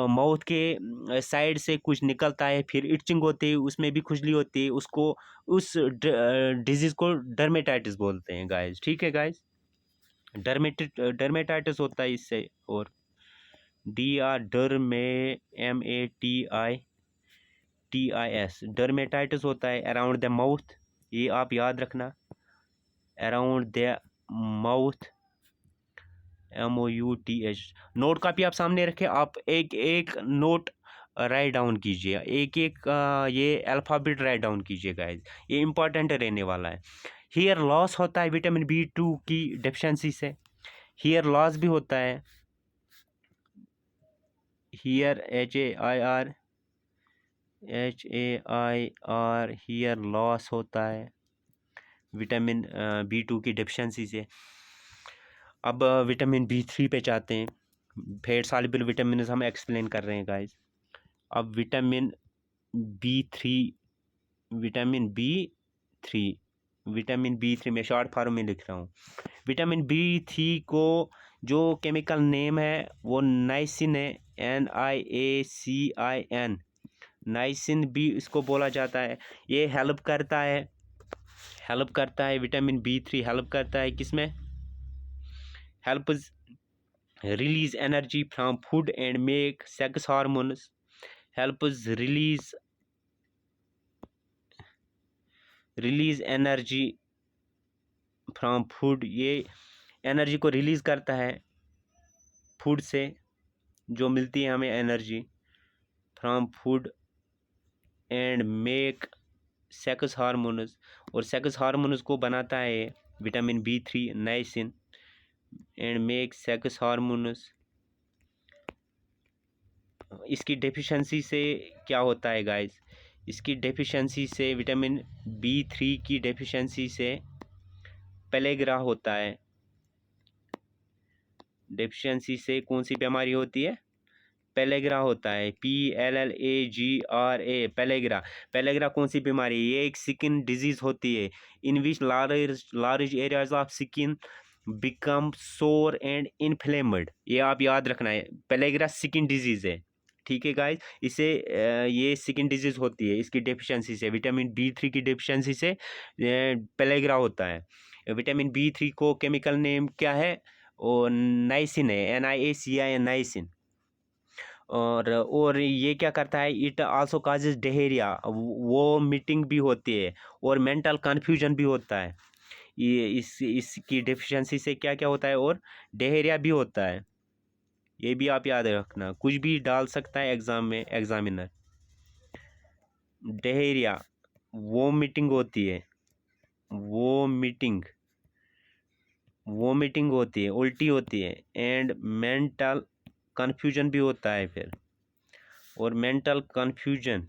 माउथ के साइड से कुछ निकलता है, फिर इचिंग होती है, उसमें भी खुजली होती है, उसको, उस डिजीज़ को डर्मेटाइटिस बोलते हैं गाइस, ठीक है गाइस। डर्मेटाइटिस होता है इससे। और MATITIS, डर्मेटाइटिस होता है अराउंड द माउथ, ये आप याद रखना, around the mouth, MOUTH। Note copy आप सामने रखें, आप एक एक नोट राइट डाउन कीजिए, एक एक ये अल्फ़ाबेट राइट डाउन कीजिए गाइस, ये इंपॉर्टेंट रहने वाला है। हेयर लॉस होता है विटामिन B2 की डेफिशिएंसी से, हेयर लॉस भी होता है, हेयर HAIR हेयर लॉस होता है विटामिन B2 की डेफिशिएंसी से। अब विटामिन B3 पे चाहते हैं, फैट सॉल्युबल विटामिन हम एक्सप्लेन कर रहे हैं गाइस। अब vitamin B3, vitamin B three मैं शॉर्ट फॉर्म में लिख रहा हूँ। विटामिन B3 को जो केमिकल नेम है वो नाइसिन है, NIACIN, नाइसिन भी इसको बोला जाता है। ये हेल्प करता है विटामिन B3 हेल्प करता है किसमें, help release energy from food and make sex hormones, helps release energy from food, ये एनर्जी को रिलीज़ करता है फूड से, जो मिलती है हमें energy, from food and make sex hormones, और सेक्स हार्मोन्स को बनाता है vitamin B3 niacin, and make sex hormones. इसकी डेफिशिएंसी से क्या होता है गाइस, इसकी डेफिशिएंसी से विटामिन B3 की डेफिशिएंसी से पेलेग्रा होता है। डेफिशिएंसी से कौन सी बीमारी होती है, पेलेग्रा होता है, PLLAGRA, पेलेग्रा। पेलेग्रा कौन सी बीमारी है, ये एक स्किन डिजीज होती है in which large areas of skin become sore and inflamed. ये आप याद रखना है, पेलेग्रा स्किन डिजीज है, ठीक है गाइस। इसे ये स्किन डिजीज होती है, इसकी डेफिशिएंसी से, विटामिन B3 की डेफिशिएंसी से पेलेग्रा होता है। विटामिन B3 को केमिकल नेम क्या है, और नाइसिन है, NIACIN, नाइसिन। और ये क्या करता है, इट आल्सो काजेज डेहेरिया, वो मीटिंग भी होती है, और मेंटल कन्फ्यूजन भी होता है। ये इसकी डेफिशिएंसी से क्या क्या होता है, और डेहेरिया भी होता है। ये भी आप याद रखना, कुछ भी डाल सकता है एग्जाम में एग्जामिनर। डेहेरिया वो मीटिंग होती है, वोमिटिंग होती है, उल्टी होती है, एंड मेंटल कन्फ्यूजन भी होता है फिर, और मेंटल कन्फ्यूजन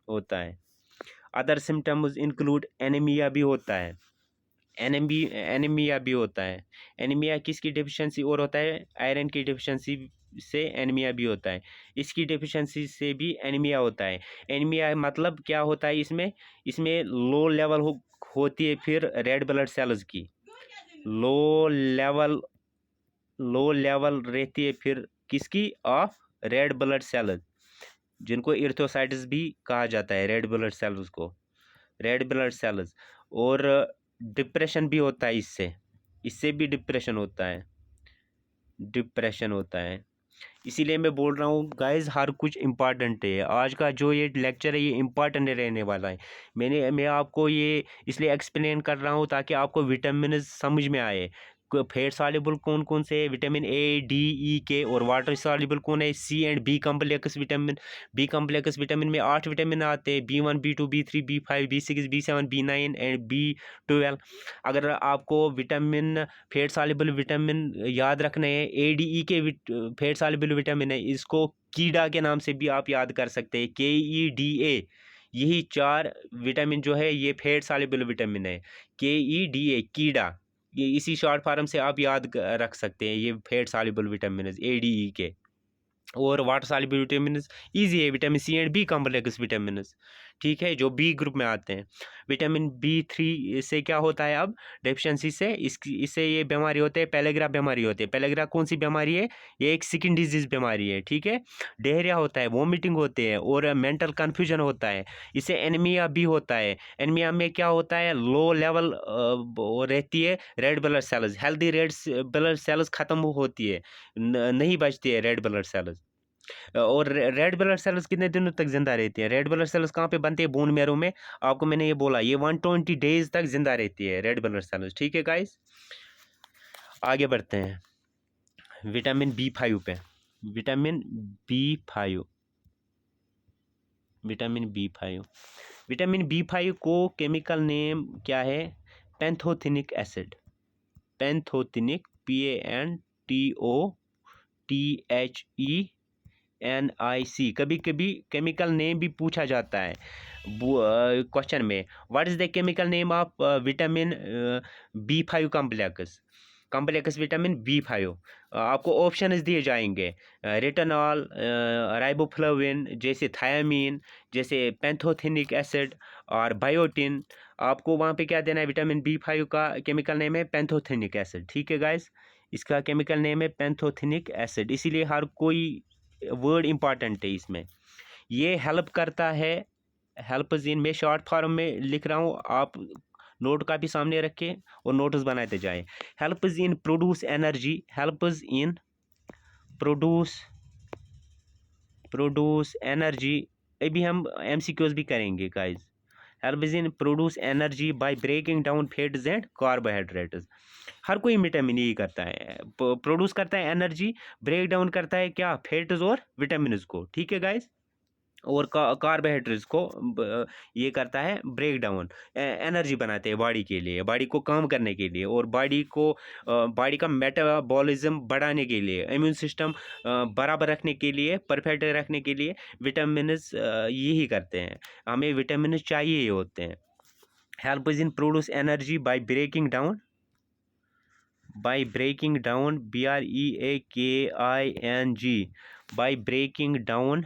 होता है। अदर सिम्टम्स इंक्लूड एनीमिया भी होता है, एनीमिया भी होता है। एनीमिया किसकी डेफिशिएंसी और होता है, आयरन की डेफिशिएंसी से एनीमिया भी होता है, इसकी डेफिशिएंसी से भी एनीमिया होता है। एनीमिया मतलब क्या होता है, इसमें लो लेवल होती है फिर रेड ब्लड सेल्स की, लो लेवल रहती है फिर किसकी, ऑफ रेड ब्लड सेल्स, जिनको इर्थोसाइट्स भी कहा जाता है, रेड ब्लड सेल्स को, रेड ब्लड सेल्स। और डिप्रेशन भी होता है, इससे भी डिप्रेशन होता है। इसीलिए मैं बोल रहा हूँ गाइस, हर कुछ इम्पॉर्टेंट है। आज का जो ये लेक्चर है ये इम्पॉर्टेंट रहने वाला है। मैं आपको ये इसलिए एक्सप्लेन कर रहा हूँ ताकि आपको विटामिन समझ में आए। फैट सॉल्युबल कौन कौन से है, vitamin A, D, E, K, और वाटर सॉल्युबल कौन है, C and B complex vitamin. Vitamin में 8 विटामिन आते हैं, B1, B2, B3, B5, B6, B7, B9 and B12। अगर आपको विटामिन फैट सॉल्युबल विटामिन याद रखने हैं, ADE फैट सॉल्युबल विटामिन है, इसको कीड़ा के नाम से भी आप याद कर सकते हैं, KEDA। यही 4 विटामिन जो है ये फैट सॉल्युबल विटामिन है, KEDA, कीड़ा। ये इसी शॉर्ट फॉर्म से आप याद रख सकते हैं, ये फैट सॉल्युबल विटामिन ADE के। और वाटर सॉल्युबल विटामिन ईजी है, vitamin C and B complex vitamin, ठीक है, जो B ग्रुप में आते हैं। विटामिन B3 से क्या होता है, अब डेफिशिएंसी से इससे ये बीमारी होते हैं, पेलेग्रा बीमारी होती है। पेलेग्रा कौन सी बीमारी है, ये एक स्किन डिजीज बीमारी है, ठीक है। डायरिया होता है, वोमिटिंग होती है, और मेंटल कन्फ्यूजन होता है। इससे एनीमिया भी होता है। एनीमिया में क्या होता है, लो लेवल रहती है red blood sales, healthy red blood sales ख़त्म होती है, नहीं बचती है रेड ब्लड सेल्स। और रेड ब्लड सेल्स कितने दिनों तक जिंदा रहती है? रेड ब्लड सेल्स कहाँ पे बनते हैं? बोन मैरो में। आपको मैंने ये बोला, ये 120 डेज तक जिंदा रहती है रेड ब्लड सेल्स। ठीक है गाइस, आगे बढ़ते हैं विटामिन B5 पे। Vitamin B5, vitamin B5, vitamin B5 को केमिकल नेम क्या है? पैंथोथिनिक एसिड। पैंथोथिनिक, PANTHOTHENIC। कभी कभी केमिकल नेम भी पूछा जाता है क्वेश्चन में। What is the chemical name of vitamin B5 complex? Complex vitamin B5। आपको ऑप्शंस दिए जाएंगे, रेटिनॉल, राइबोफ्लाविन, जैसे थायामीन, जैसे पैंथोथिनिक एसिड और बायोटिन। आपको वहाँ पे क्या देना है? विटामिन B5 का केमिकल नेम है पैंथोथिनिक एसिड। ठीक है गाइस, इसका केमिकल नेम है पैंथोथिनिक एसिड, इसीलिए हर कोई वर्ड इंपॉर्टेंट है इसमें। ये हेल्प करता है, हेल्प्स इन, मैं शॉर्ट फॉर्म में लिख रहा हूँ, आप नोट का भी सामने रखें और नोट्स बनाते जाएं। Helps in produce energy, helps in produce energy. अभी हम MCQs भी करेंगे guys. Helps in produce energy by breaking down fats and carbohydrates. हर कोई विटामिन यही करता है, प्रोड्यूस करता है एनर्जी, ब्रेक डाउन करता है क्या? फैट्स और विटामिन को। ठीक है गाइस, और कार्बोहाइड्रेट्स को ये करता है ब्रेक डाउन, एनर्जी बनाते हैं बॉडी के लिए, बॉडी को काम करने के लिए, और बॉडी का मेटाबॉलिज्म बढ़ाने के लिए, इम्यून सिस्टम बराबर रखने के लिए, परफेक्ट रखने के लिए विटामिन यही करते हैं। हमें विटामिन चाहिए होते हैं। Helps in produce energy by breaking down, BREAKING, by breaking down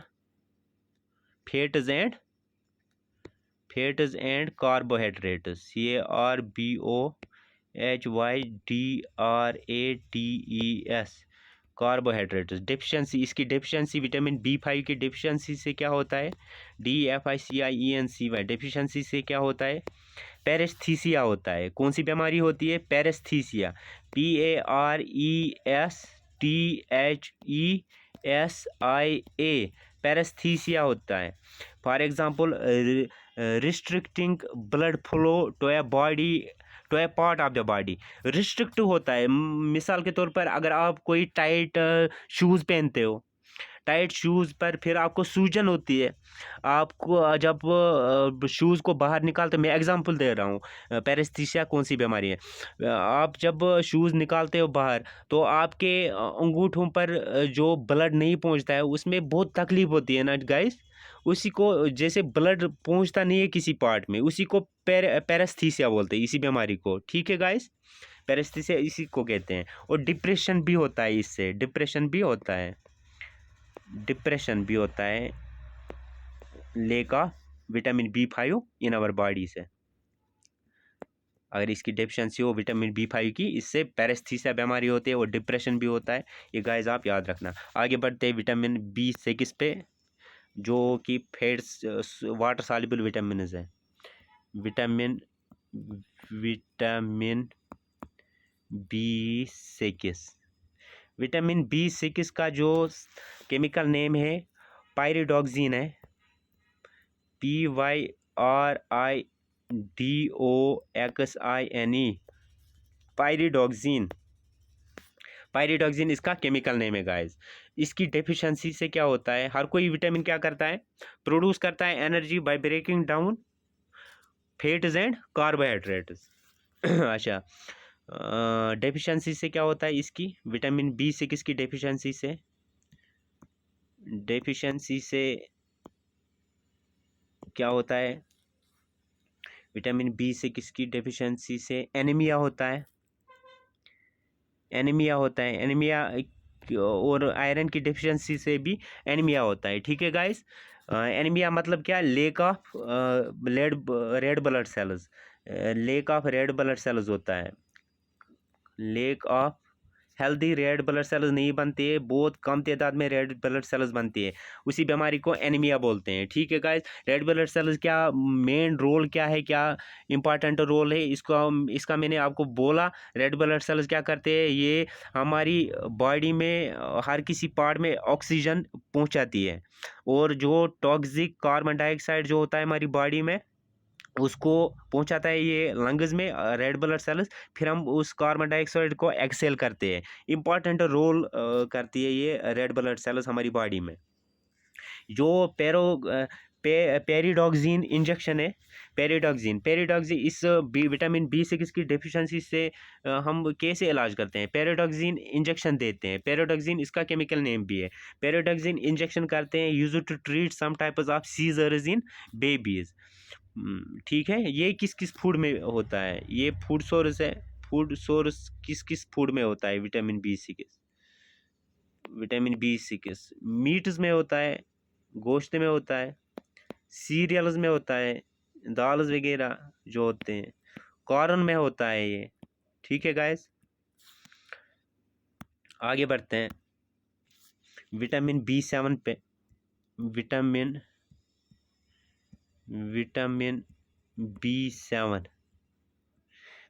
fats and carbohydrates, CARBOHYDRATES, carbohydrates. Deficiency, इसकी डिफिशेंसी विटामिन B5 की डिफिशेंसी से क्या होता है? DEFICIENCY, डिफिशेंसी से क्या होता है? पैरेस्थीसिया होता है। कौन सी बीमारी होती है? पैरेस्थीसिया, PARESTHESIA, पैरेस्थीसिया होता है। For example, restricting blood flow to a body, to a part of the body. Restrict होता है, मिसाल के तौर पर अगर आप कोई टाइट शूज़ पहनते हो, टाइट शूज़ पर फिर आपको सूजन होती है, आपको जब शूज़ को बाहर निकालते, मैं एग्जांपल दे रहा हूँ, पैरेस्थीसिया कौन सी बीमारी है। आप जब शूज़ निकालते हो बाहर, तो आपके अंगूठों पर जो ब्लड नहीं पहुँचता है, उसमें बहुत तकलीफ होती है ना गाइस। उसी को, जैसे ब्लड पहुँचता नहीं है किसी पार्ट में, उसी को पैरेस्थीसिया बोलते हैं, इसी बीमारी को। ठीक है गाइस, पैरेस्थीसिया इसी को कहते हैं। और डिप्रेशन भी होता है इससे, डिप्रेशन भी होता है lack of vitamin B5 in our body से। अगर इसकी डेफिशिएंसी हो विटामिन B5 की, इससे पैरेस्थीसिया बीमारी होती है और डिप्रेशन भी होता है। ये गाइस आप याद रखना। आगे बढ़ते हैं विटामिन B6 पे, जो कि फैट्स, वाटर सॉल्युबल विटामिन है। विटामिन B6, विटामिन B6 का जो केमिकल नेम है पायरिडॉक्सिन है, PYRIDOXINE, पायरिडॉक्सिन। पायरिडॉक्सिन इसका केमिकल नेम है गाइस। इसकी डेफिशिएंसी से क्या होता है? हर कोई विटामिन क्या करता है? प्रोड्यूस करता है energy by breaking down fats and carbohydrates. अच्छा, डेफिशिएंसी से क्या होता है इसकी? विटामिन B6 की डेफिशिएंसी से क्या होता है? विटामिन B6 की डेफिशिएंसी से एनीमिया होता है, एनीमिया और आयरन की डेफिशिएंसी से भी एनीमिया होता है। ठीक है गाइस, एनीमिया मतलब क्या? Lake of red blood sales, lake of red blood cells होता है, lack of healthy red blood sales नहीं बनते, बहुत कम तादाद में रेड ब्लड सेल्स बनती है। उसी बीमारी को एनीमिया बोलते हैं। ठीक है गाइस, रेड ब्लड सेल्स क्या मेन रोल क्या है, क्या इंपॉर्टेंट रोल है इसका मैंने आपको बोला। रेड ब्लड सेल्स क्या करते हैं, ये हमारी बॉडी में हर किसी पार्ट में ऑक्सीजन पहुंचाती है, और जो टॉक्सिक कार्बन डाइऑक्साइड जो होता है हमारी बॉडी में उसको पहुंचाता है ये लंग्स में रेड ब्लड सेल्स। फिर हम उस कार्बन डाइऑक्साइड को एक्सेल करते हैं। इंपॉर्टेंट रोल करती है ये रेड ब्लड सेल्स हमारी बॉडी में। जो पेरिडॉक्सिन इंजेक्शन है, पेरिडॉक्सिन इस विटामिन B6 की डेफिशिएंसी से हम कैसे इलाज करते हैं, पेरिडॉक्सिन इंजेक्शन देते हैं। पेरिडॉक्सिन इसका केमिकल नेम भी है। पेरिडॉक्सिन इंजेक्शन करते हैं use to treat some types of seizures in babies. ठीक है, ये किस किस फूड में होता है, ये फूड सोर्स है। फूड सोर्स किस किस फूड में होता है विटामिन B6 मीट्स में होता है, गोश्त में होता है, सीरियल्स में होता है, दाल वगैरह जो होते हैं, कॉर्न में होता है ये। ठीक है गाइस, आगे बढ़ते हैं। विटामिन B7 पे विटामिन B7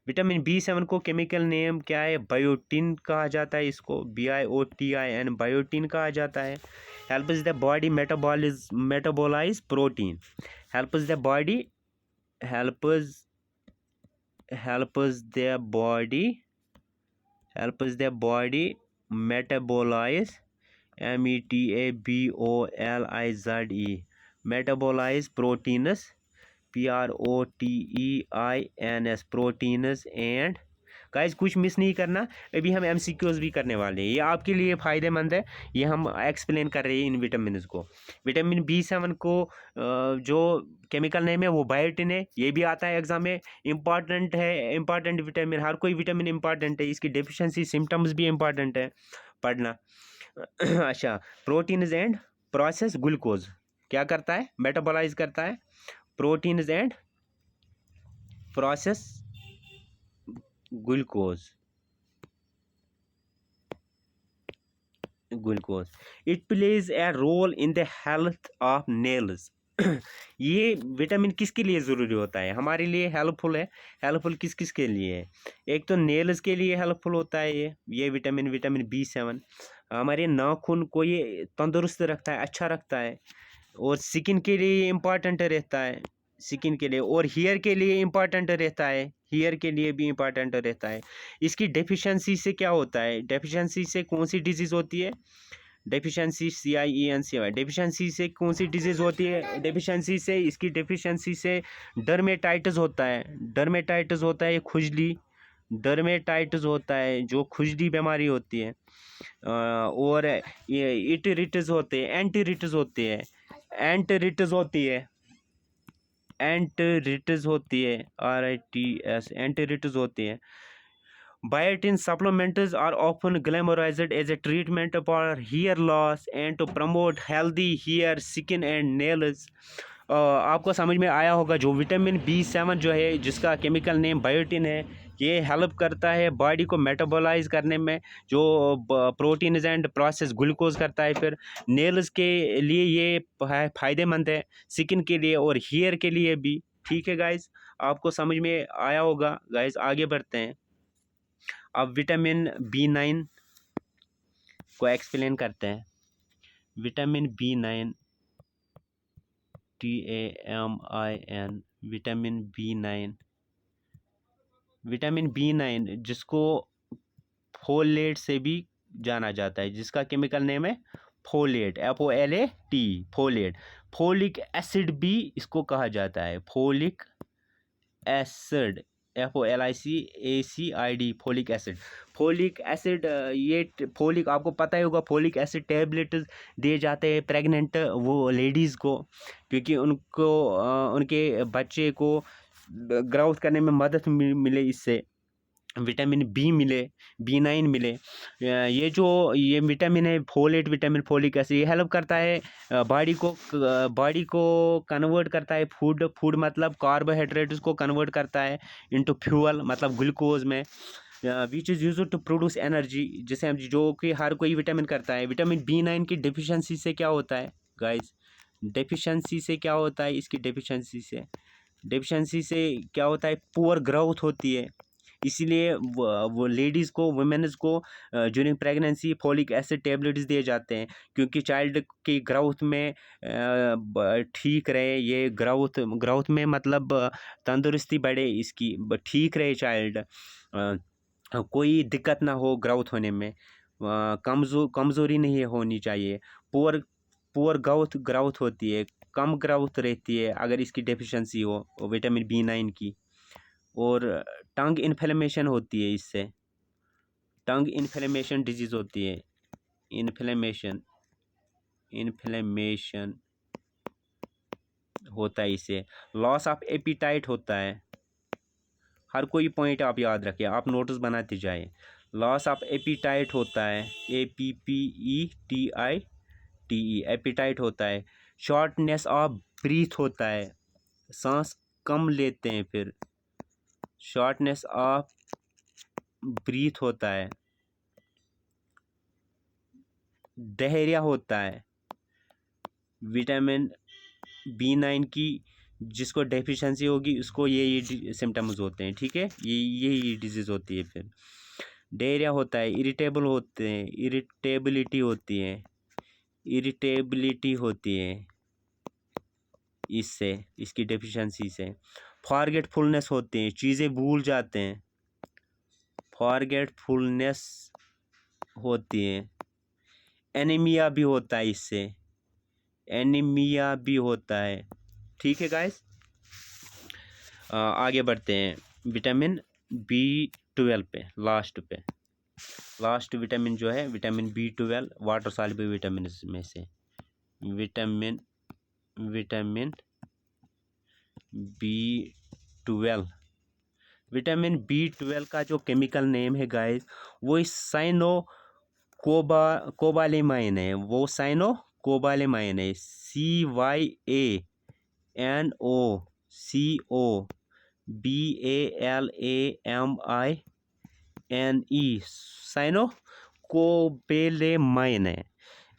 विटामिन B7 को केमिकल नेम क्या है, बायोटिन कहा जाता है। इसको BIOTIN बायोटिन कहा जाता है। Helps the body metabolize protein, helps the body helps the body metabolize METABOLIZE metabolize proteins PROTEINS proteins and guys कुछ मिस नहीं करना। अभी हम MCQs भी करने वाले हैं, ये आपके लिए फ़ायदेमंद है। ये हम एक्सप्लेन कर रहे हैं इन विटामिन को। विटामिन B7 को जो केमिकल नेम है वो बायोटिन है। ये भी आता है एग्जाम में, इम्पॉर्टेंट है। इम्पॉर्टेंट विटामिन, हर कोई विटामिन इम्पॉर्टेंट है, इसकी डेफिशिएंसी सिम्टम्स भी इम्पॉर्टेंट है पढ़ना। अच्छा, प्रोटीन्स एंड प्रोसेस ग्लूकोज क्या करता है, मेटाबोलाइज करता है proteins and process glucose. It plays a role in the health of nails. ये विटामिन किसके लिए ज़रूरी होता है, हमारे लिए हेल्पफुल है। हेल्पफुल किस किस के लिए है, एक तो नेल्स के लिए हेल्पफुल होता है ये विटामिन B7 हमारे नाखून को ये तंदुरुस्त रखता है, अच्छा रखता है। और स्किन के लिए इम्पॉर्टेंट रहता है, स्किन के लिए। और हेयर के लिए इम्पॉर्टेंट रहता है, हेयर के लिए भी इम्पॉर्टेंट रहता है। इसकी डेफिशिएंसी से क्या होता है, डेफिशिएंसी से कौन सी डिजीज़ होती है, डेफिशिएंसी CIENCY डेफिशिएंसी से कौन सी डिजीज़ होती है, डेफिशिएंसी से इसकी डेफिशिएंसी से डर्मेटाइटिस होता है। डर्मेटाइटिस होता है खुजली, डर्मेटाइटिस होता है जो खुजली बीमारी होती है। और ये इटरिटिस होते हैं, एंटीरिटिस होती है, एंटीरिटिस होती है, एंटीरिटिस होती है RITS एंटीरिटिस होती है। Biotin supplements are often glamorized as a treatment for hair loss and to promote healthy hair, skin and nails. आपको समझ में आया होगा, जो विटामिन B7 जो है जिसका केमिकल नेम बायोटिन है, ये हेल्प करता है बॉडी को मेटाबोलाइज करने में, जो प्रोटीन्स एंड प्रोसेस ग्लूकोज करता है। फिर नेल्स के लिए ये फ़ायदेमंद है, स्किन के लिए और हेयर के लिए भी। ठीक है गाइस, आपको समझ में आया होगा। गाइस आगे बढ़ते हैं, अब विटामिन B9 को एक्सप्लेन करते हैं। Vitamin B9 TAMIN vitamin B9 जिसको फोलेट से भी जाना जाता है, जिसका केमिकल नेम है folate, FOLAT folate. Folic acid भी इसको कहा जाता है, folic acid FOLICACID folic acid. Folic acid ये फोलिक आपको पता ही होगा, फोलिक एसिड टैबलेट दिए जाते हैं प्रेग्नेंट वो लेडीज़ को, क्योंकि उनको उनके बच्चे को ग्रोथ करने में मदद मिले, इससे विटामिन B मिले, B9 मिले। ये विटामिन है फोलेट विटामिन, फोलिक एसिड, ये हेल्प करता है बॉडी को कन्वर्ट करता है फूड मतलब कार्बोहाइड्रेट्स को कन्वर्ट करता है इनटू फ्यूल मतलब ग्लूकोज में। Which is use to produce energy, जिसे हम जो कि हर कोई विटामिन करता है। विटामिन B9 की डिफिशेंसी से क्या होता है गाइस? डेफिशिएंसी से क्या होता है? इसकी डेफिशिएंसी से क्या होता है? पुअर ग्रोथ होती है। इसीलिए वो लेडीज़ को, वुमेन्स को during pregnancy folic acid tablets दिए जाते हैं, क्योंकि चाइल्ड की ग्रोथ में ठीक रहे। ये ग्रोथ में मतलब तंदुरुस्ती बढ़े इसकी, ठीक रहे चाइल्ड, कोई दिक्कत ना हो ग्रोथ होने में, कमज़ोरी नहीं होनी चाहिए। पुअर पुअर ग्रोथ होती है, कम ग्रोथ रहती है अगर इसकी डेफिशिएंसी हो विटामिन B9 की। और टंग इन्फ्लेमेशन होती है इससे, टंग इन्फ्लेमेशन डिजीज़ होती है। इन्फ्लेमेशन होता है इससे। लॉस ऑफ एपिटाइट होता है। हर कोई पॉइंट आप याद रखें, आप नोट्स बनाते जाएं। लॉस ऑफ एपिटाइट होता है, APPETITE, एपिटाइट होता है। शॉर्टनेस ऑफ ब्रीथ होता है, सांस कम लेते हैं। फिर शॉर्टनेस ऑफ ब्रीथ होता है। डायरिया होता है। विटामिन B9 की जिसको डेफिशिएंसी होगी उसको ये सिम्टम्स होते हैं, ठीक है, ये डिजीज़ होती है। फिर डायरिया होता है, इरिटेबल होते हैं, इरिटेबिलिटी होती है इससे, इसकी डेफिशिएंसी से। फॉरगेटफुलनेस होते हैं, चीज़ें भूल जाते हैं, फॉरगेटफुलनेस होती है। एनीमिया भी होता है इससे, एनीमिया भी होता है, ठीक है गाइस। आगे बढ़ते हैं विटामिन B12 पे, लास्ट विटामिन जो है vitamin B12, water soluble vitamin में से विटामिन B12। विटामिन B12 का जो केमिकल नेम है गाइस, वो कोबालेमाइन है, वो साइनोकोबालेमाइन है, CYANOCOBALAMINE, साइनोकोबेलेमाइन है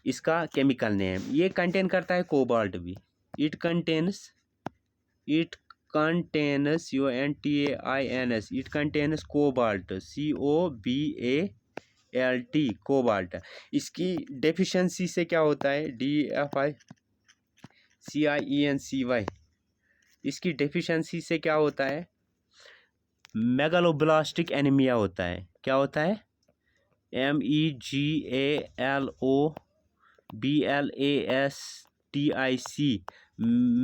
इसका केमिकल नेम। ये कंटेन करता है कोबाल्ट भी। It contains CONTAINS, it contains cobalt, COBALT, cobalt. इसकी डेफिशिएंसी से क्या होता है? DFICIENCY। इसकी डेफिशिएंसी से क्या होता है? मेगालोब्लास्टिक एनीमिया होता है। क्या होता है? MEGALOBLASTIC,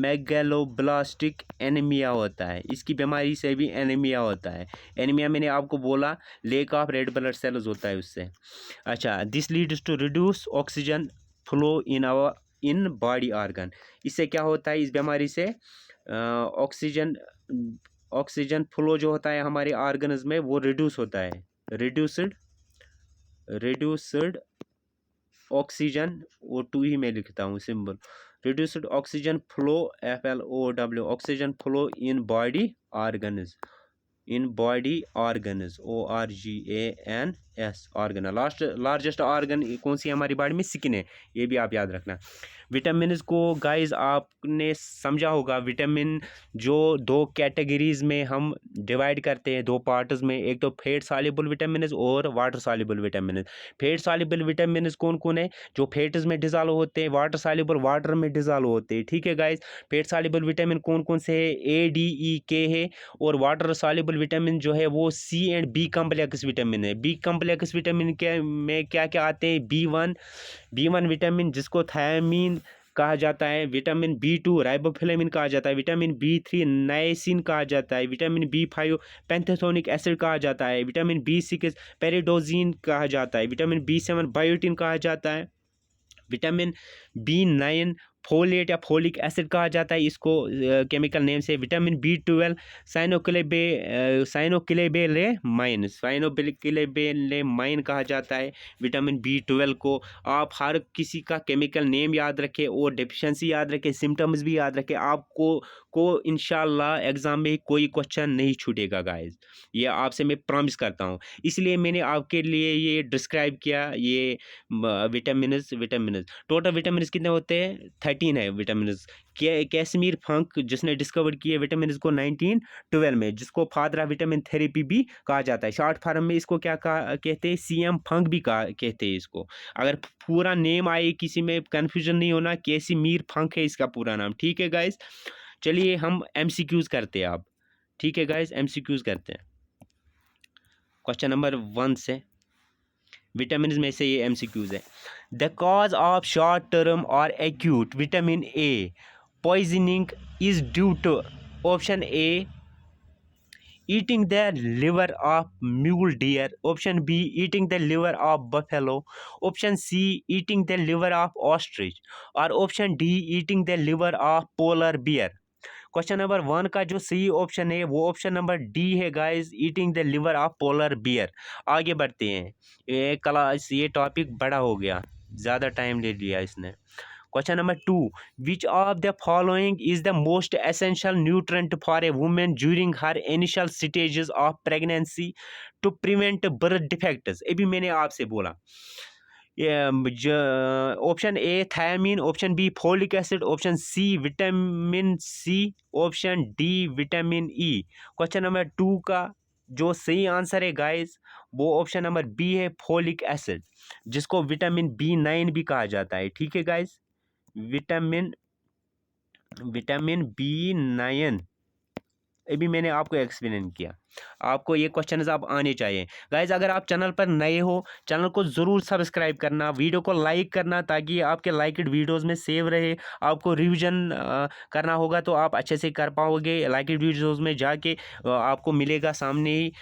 मेगालोब्लास्टिक एनीमिया होता है। इसकी बीमारी से भी एनीमिया होता है। एनीमिया मैंने आपको बोला lack of red blood cells होता है उससे। अच्छा, this leads to reduce oxygen flow in body organ. इससे क्या होता है? इस बीमारी से ऑक्सीजन फ्लो जो होता है हमारे ऑर्गन्स में वो रिड्यूस होता है। रिड्यूस्ड ऑक्सीजन, वो टू ही मैं लिखता हूँ symbol. Reduced oxygen flow, FLOW, oxygen flow in body organs, ORGANS, organ. Largest organ कौन सी हमारी बॉडी में? स्किन है, ये भी आप याद रखना। विटामिन को गाइस आपने समझा होगा, विटामिन जो दो कैटेगरीज में हम डिवाइड करते हैं, दो पार्ट्स में, एक तो फैट सॉल्युबल विटामिन और water soluble vitamin. Fat soluble vitamin कौन कौन है? जो फैट्स में डिजॉल्व होते हैं, वाटर सॉल्युबल वाटर में डिजॉल्व होते हैं, ठीक है गाइस। फैट सॉल्युबल विटामिन कौन कौन से है? ADEK है। और वाटर सॉल्युबल विटामिन जो है वो C and B complex vitamin है। B कम्प्लेक्स विटामिन के में क्या क्या आते हैं? B1 विटामिन जिसको थायमीन कहा जाता है, विटामिन B2 राइबोफ्लेविन कहा जाता है, विटामिन B3 नाइसिन कहा जाता है, विटामिन B5 पैंथेथोनिक एसिड कहा जाता है, विटामिन B6 पेरिडोजिन कहा जाता है, विटामिन B7 बायोटिन कहा जाता है, विटामिन B9 फोलेट या फोलिक एसिड कहा जाता है इसको केमिकल नेम से। विटामिन B12 साइनोक्लेबेलेमाइन कहा जाता है विटामिन B12 को। आप हर किसी का केमिकल नेम याद रखें और डेफिशिएंसी याद रखें, सिम्टम्स भी याद रखें। आपको आपको इंशाल्लाह एग्ज़ाम में कोई क्वेश्चन नहीं छूटेगा गाइस, ये आपसे मैं प्रॉमिस करता हूँ। इसलिए मैंने आपके लिए ये डिस्क्राइब किया, ये विटामिन्स टोटल विटामिन्स कितने होते हैं? 13 है विटामिन्स। कैसमीर फंक जिसने डिस्कवर किए विटामिन्स को 1912 में, जिसको फादर ऑफ विटामिन थेरेपी भी कहा जाता है। शॉर्ट फॉर्म में इसको क्या कहा कहते हैं? सीएम फंक भी कहा कहते हैं इसको। अगर पूरा नेम आए किसी में कन्फ्यूजन नहीं होना, कैसीमीर फंक है इसका पूरा नाम। ठीक है गाइस, चलिए हम एमसीक्यूज करते हैं अब। ठीक है गाइस, एमसीक्यूज करते हैं। क्वेश्चन नंबर 1 से विटामिन में से ये एमसीक्यूज है। The cause of short term और acute vitamin A poisoning is due to option A eating the liver of mule deer, option B eating the liver of buffalo, option C eating the liver of ostrich, और option D eating the liver of polar bear। Question number 1 का जो सही option है वो option number D है guys, eating the liver of polar bear. आगे बढ़ते हैं, ये क्लास ये टॉपिक बड़ा हो गया, ज़्यादा टाइम ले लिया इसने। Question number 2. Which of the following is the most essential nutrient for a woman during her initial stages of pregnancy to prevent birth defects? अभी मैंने आपसे बोला option A thiamine, option B folic acid, option C vitamin C, option D vitamin E. Question number 2 का जो सही answer है guys वो option number B है, फोलिक एसिड, जिसको विटामिन B9 भी कहा जाता है। ठीक है गाइस, विटामिन B9 अभी मैंने आपको एक्सप्लेन किया। आपको ये क्वेश्चन अब आने चाहिए गाइज। अगर आप चैनल पर नए हो, चैनल को ज़रूर सब्सक्राइब करना, वीडियो को लाइक करना, ताकि आपके लाइक्ड वीडियोस में सेव रहे। आपको रिवीजन करना होगा तो आप अच्छे से कर पाओगे। लाइक्ड वीडियोस में जाके आपको मिलेगा सामने ही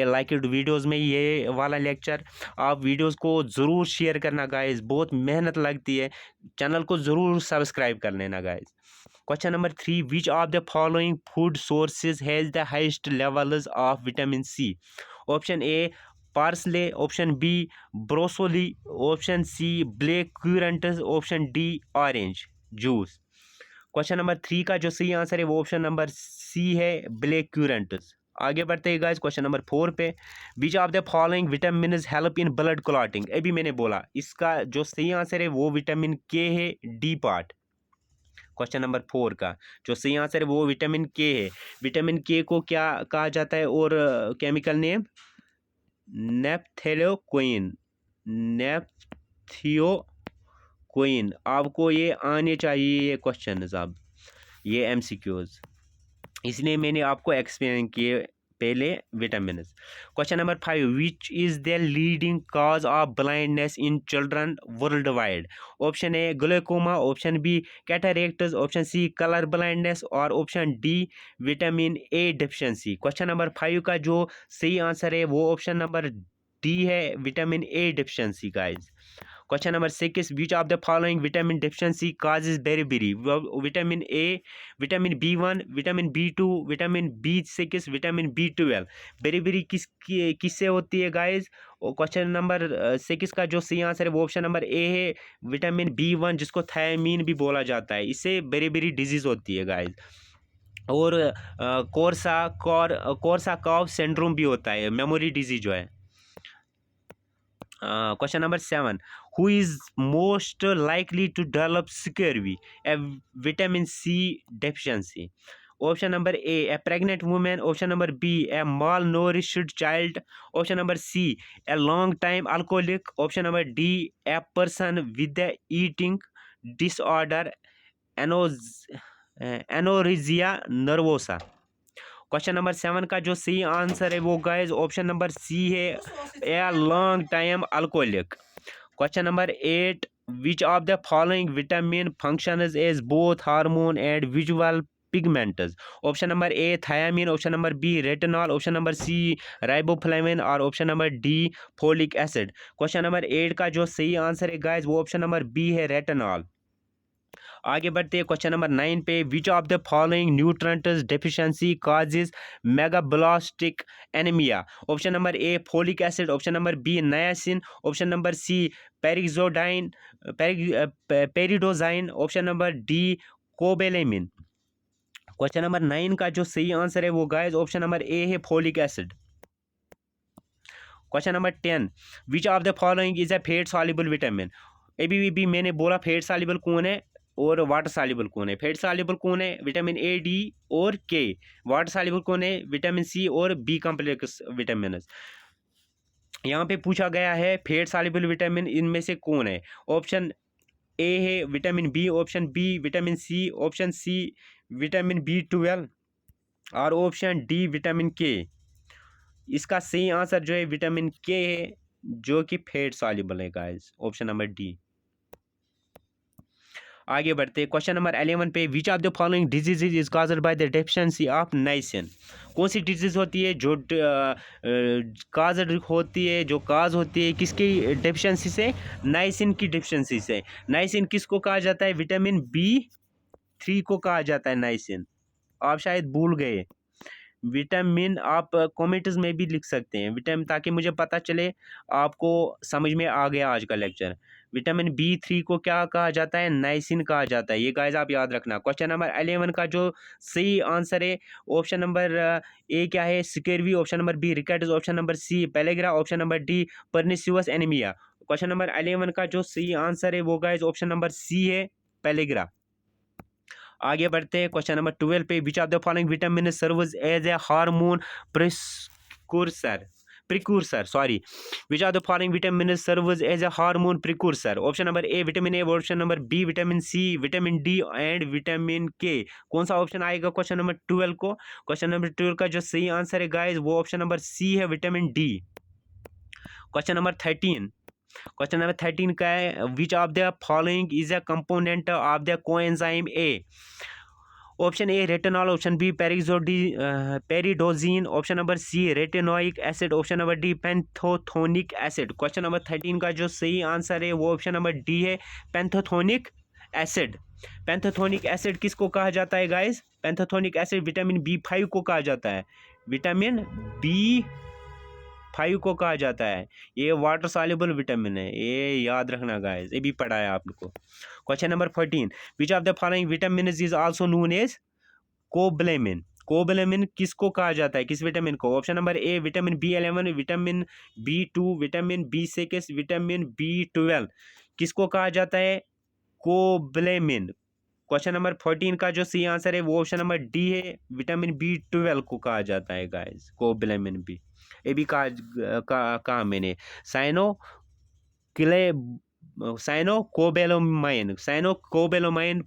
लाइक्ड वीडियोस में ये वाला लेक्चर। आप वीडियोस को ज़रूर शेयर करना गाइज, बहुत मेहनत लगती है। चैनल को ज़रूर सब्सक्राइब कर लेना guys. Question number 3. Which of the following food sources has the highest levels of vitamin C? Option A parsley, option B broccoli, option C black currants, option D orange juice। Question number 3 का जो सही answer है वो option number C है, black क्यूरेंट्स। आगे बढ़ते हैं guys question number 4 पे। Which of the following vitamin help in blood clotting? अभी मैंने बोला इसका जो सही आंसर है वो विटामिन के है, डी पार्ट। क्वेश्चन नंबर 4 का जो सही आंसर है वो विटामिन के है। विटामिन के को क्या कहा जाता है और केमिकल नेम नेप्थेलोक्विन, नेप्थियोक्विन। आपको ये आने चाहिए ये क्वेश्चन अब, ये एमसीक्यूज, इसलिए मैंने आपको एक्सप्लेन किए पहले vitamin. Question number 5. Which is the leading cause of blindness in children worldwide? Option A glaucoma, option B cataracts, option C colour blindness, और option D vitamin A deficiency. Question number 5 का जो सही answer है वो option number D है, vitamin A deficiency guys. Question number 6. Which of the following vitamin deficiency causes beriberi? Vitamin A, vitamin B1, vitamin B2, vitamin B6, vitamin B12। Beriberi किससे होती है guys? Question number 6 का जो सही answer है वो option number A है, vitamin B1, जिसको थायमीन भी बोला जाता है। इससे बेरीबेरी डिजीज़ होती है गाइज। और कोर्साकॉफ सिंड्रोम भी होता है, मेमोरी डिजीज जो है। Question number 7. Who is most likely to develop scurvy, a vitamin C deficiency? Option number A pregnant woman, option number B a malnourished child, option number C a long time alcoholic, option number D a person with the eating disorder anorexia nervosa। Question number 7 का जो सही answer है वो guys option number C है, A long time alcoholic. Question number 8. Which of the following vitamin functions as both hormone and visual pigments? Option number A thiamine, option number B retinol, option number C riboflavin, और option number D folic acid. Question number 8 का जो सही answer है guys वो option number B है, retinol. आगे बढ़ते हैं क्वेश्चन नंबर 9 पे। Which of the following nutrients deficiency causes मेगाब्लास्टिक anaemia? Option number A folic acid, option number B niacin, option number C pyridoxine, option number D cobalamin. Question number 9 का जो सही answer है वो guys option number A है folic acid. Question number 10, which of the following is a fat soluble vitamin. अभी भी मैंने बोला फेट सॉल्युबल कौन है और वाटर सॉल्युबल कौन है। फेट सॉल्युबल कौन है, विटामिन ए, डी और के। वाटर सॉल्युबल कौन है, विटामिन सी और बी कॉम्प्लेक्स विटामिन। यहाँ पे पूछा गया है फेट सॉल्युबल विटामिन इनमें से कौन है। ऑप्शन ए है vitamin B, option B vitamin C, option C vitamin B12 और ऑप्शन डी विटामिन के। इसका सही आंसर जो है विटामिन के है, जो कि फेट सॉल्युबल है गाइस, ऑप्शन नंबर डी। आगे बढ़ते क्वेश्चन नंबर 11 पे, which of the following disease is caused by the deficiency of niacin. कौन सी डिजीज होती है जो काज होती है, जो काज होती है किसकी डेफिशिएंसी से, नाइसिन की डेफिशिएंसी से। नाइसिन किसको कहा जाता है, विटामिन B3 को कहा जाता है नाइसिन। आप शायद भूल गए, विटामिन आप कमेंट्स में भी लिख सकते हैं विटामिन, ताकि मुझे पता चले आपको समझ में आ गया आज का लेक्चर। विटामिन B3 को क्या कहा जाता है, नाइसिन कहा जाता है। ये गाइस आप याद रखना। क्वेश्चन नंबर 11 का जो सही आंसर है ऑप्शन नंबर ए क्या है, scurvy, option number B rickets, option number C pellagra, option number D pernicious anaemia. Question number 11 का जो सही आंसर है वो गाइस ऑप्शन नंबर सी है, पेलेग्रा। आगे बढ़ते हैं क्वेश्चन नंबर 12 पे, which of the following vitamin serves as a hormone precursor sorry, which of the following vitamin serves as a hormone precursor. Option number A vitamin A, option number B vitamin C, vitamin D and vitamin K. कौन सा option आएगा question number 12 को। Question number 12 का जो सही answer है guys वो option number C है, vitamin D. Question number 13, question number 13 का है, which of the following is a component of the coenzyme A. Option A retinol, option B pyridoxine, option number C retinoic acid, option number D pantothenic acid. Question number 13 का जो सही answer है वो option number D है, पेंथोथोनिक acid. पेंथोथोनिक acid किसको कहा जाता है गाइस, पेंथोथोनिक एसिड विटामिन B5 को कहा जाता है, विटामिन B5 को कहा जाता है। ये वाटर सॉल्युबल विटामिन है, ये याद रखना गाइस, ये भी पढ़ा है आपको। Question number 14, which of the following vitamin is also known as cobalamin. Cobalamin किसको कहा जाता है, किस विटामिन को। Option number A vitamin B11, vitamin B2, vitamin B6, vitamin B12। किसको कहा जाता है, कोबलेमिन। क्वेश्चन नंबर 14 का जो सही आंसर है वो ऑप्शन नंबर डी है, विटामिन B12 को कहा जाता है गाइस, कोबलेमिन भी। ये भी कहा मैंने, साइनोकोबेलोमाइन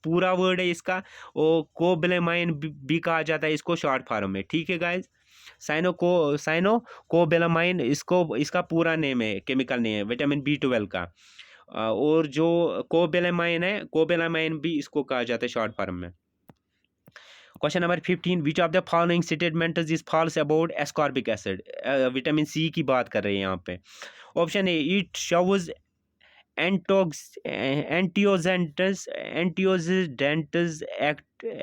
पूरा वर्ड है इसका, और कोबेलेमाइन भी कहा जाता है इसको शॉर्ट फॉर्म में, ठीक है गाइस। साइनोकोबेलामाइन इसका पूरा नेम है, केमिकल नेम है विटामिन B12 का। और जो कोबेलामाइन है, कोबेलामाइन भी इसको कहा जाता है शॉर्ट फॉर्म में। Question number 15, which of the following statement is false about ascorbic acid. Vitamin C की बात कर रहे हैं यहाँ पे। Option A it shows antioxidant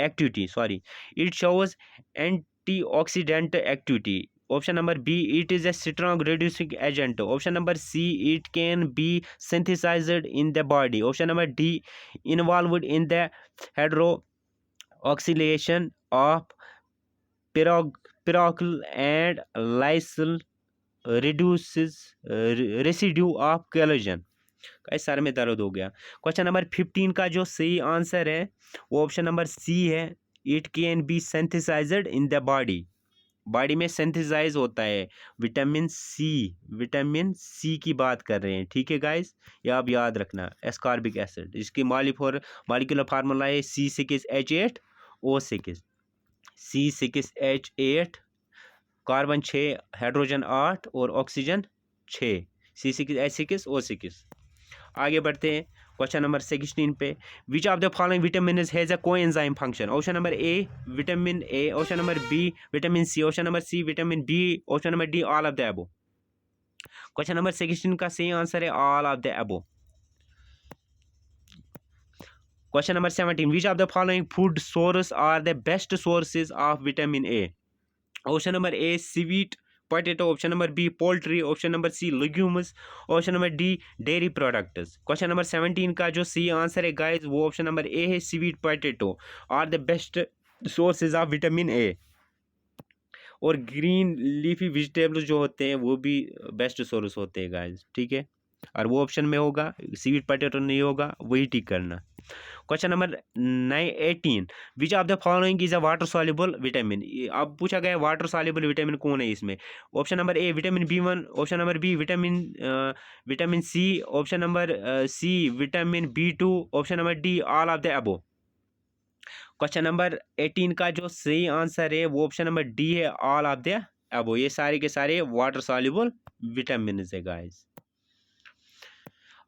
activity, sorry, it shows antioxidant activity. Option number B, it is a strong reducing agent. Option number C, it can be synthesized in the body. Option number D, involved in the hydroxylation of pyroxyl and lysyl reduces residue of collagen। Guys sir में दर्द हो गया। Question number 15 का जो सही answer है वो option number C है, it can be synthesized in the body. Body में सिंथेसाइज होता है विटामिन सी की बात कर रहे हैं, ठीक है गाइस, ये आप याद रखना। एस्कॉर्बिक एसिड, इसकी मॉलिक्यूलर फार्मूला है C6H8O6, C6H8, कार्बन 6, हाइड्रोजन 8 और ऑक्सीजन 6, C6H6O6। आगे बढ़ते हैं क्वेश्चन नंबर 16 पे, which of the following vitamin has a coenzyme function. Option number A vitamin A, option number B vitamin C, option number C vitamin B, option number D all of the above. Question number 16 का सही answer है all of the above. Question number 17, which of the following food source are the best sources of vitamin A. Option number A sweet potato, option number B poultry, option number C legumes, option number D dairy products. Question number 17 का जो सी answer है guys वो option number A है, sweet potato are the best sources of vitamin A. और green leafy vegetables जो होते हैं वो भी बेस्ट सोर्स होते हैं गाइस, ठीक है। और वो ऑप्शन में होगा, स्वीट पोटैटो नहीं होगा, वही टिक करना। Question number 18, which of the following is a water soluble vitamin. अब पूछा गया वाटर सॉल्युबल विटामिन कौन है इसमें। Option number A vitamin B1, option number B vitamin C, option number C vitamin B2, option number D all of the above. Question number 18 का जो सही answer है वो ऑप्शन नंबर डी है, all of the above. ये सारे के सारे वाटर सॉल्युबल विटामिन है गाइस।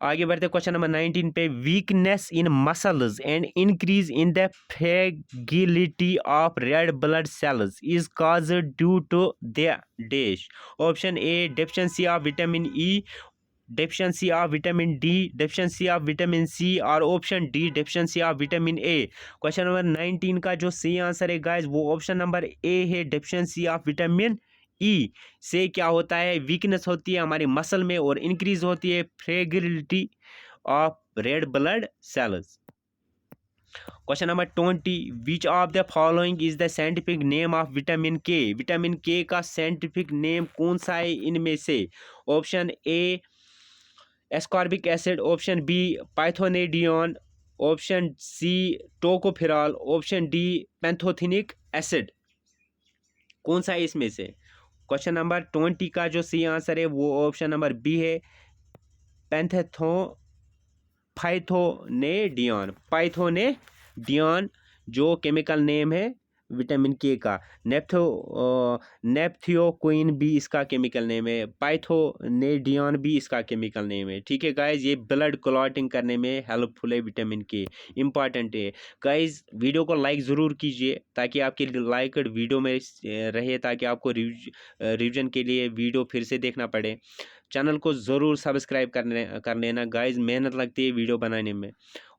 आगे बढ़ते क्वेश्चन नंबर 19 पे, weakness in muscles and increase in the fragility of red blood cells is caused due to the dash. Option A deficiency of vitamin E, deficiency of vitamin D, deficiency of vitamin C, और option D deficiency of vitamin A. Question number 19 का जो सही answer है guys वो option number A है, deficiency of vitamin ई से क्या होता है, वीकनेस होती है हमारी मसल में और इंक्रीज होती है fragility of red blood cells. Question number 20, which of the following is the scientific name of vitamin K. Vitamin K का साइंटिफिक नेम कौन सा है इनमें से। Option A ascorbic acid, option B phytonadione, option C tocopherol, option D pantothenic acid. कौन सा है इसमें से। क्वेश्चन नंबर 20 का जो सही आंसर है वो ऑप्शन नंबर बी है, पैंथेथो पाइथोनेडियन। पाइथोनेडियन जो केमिकल नेम है विटामिन के का। नेप्थियोक्विन भी इसका केमिकल नेम है, पाइथोनेडियन भी इसका केमिकल नेम है, ठीक है गाइज। ये ब्लड क्लॉटिंग करने में हेल्पफुल है विटामिन के, इंपॉर्टेंट है गाइज। वीडियो को लाइक ज़रूर कीजिए ताकि आपके लाइक्ड वीडियो में रहे, ताकि आपको रिवीजन के लिए वीडियो फिर से देखना पड़े। चैनल को ज़रूर सब्सक्राइब कर लेना गाइज, मेहनत लगती है वीडियो बनाने में।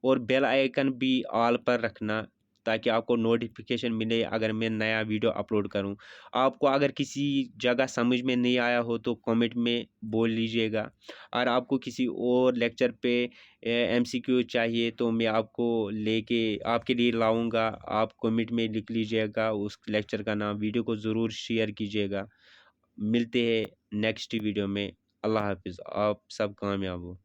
और बेल आइकन भी ऑल पर रखना ताकि आपको नोटिफिकेशन मिले अगर मैं नया वीडियो अपलोड करूं। आपको अगर किसी जगह समझ में नहीं आया हो तो कमेंट में बोल लीजिएगा। और आपको किसी और लेक्चर पे MCQ चाहिए तो मैं आपको लेके आपके लिए लाऊंगा। आप कमेंट में लिख लीजिएगा उस लेक्चर का नाम। वीडियो को ज़रूर शेयर कीजिएगा। मिलते हैं नेक्स्ट वीडियो में। अल्लाह हाफिज़, आप सब कामयाब हो।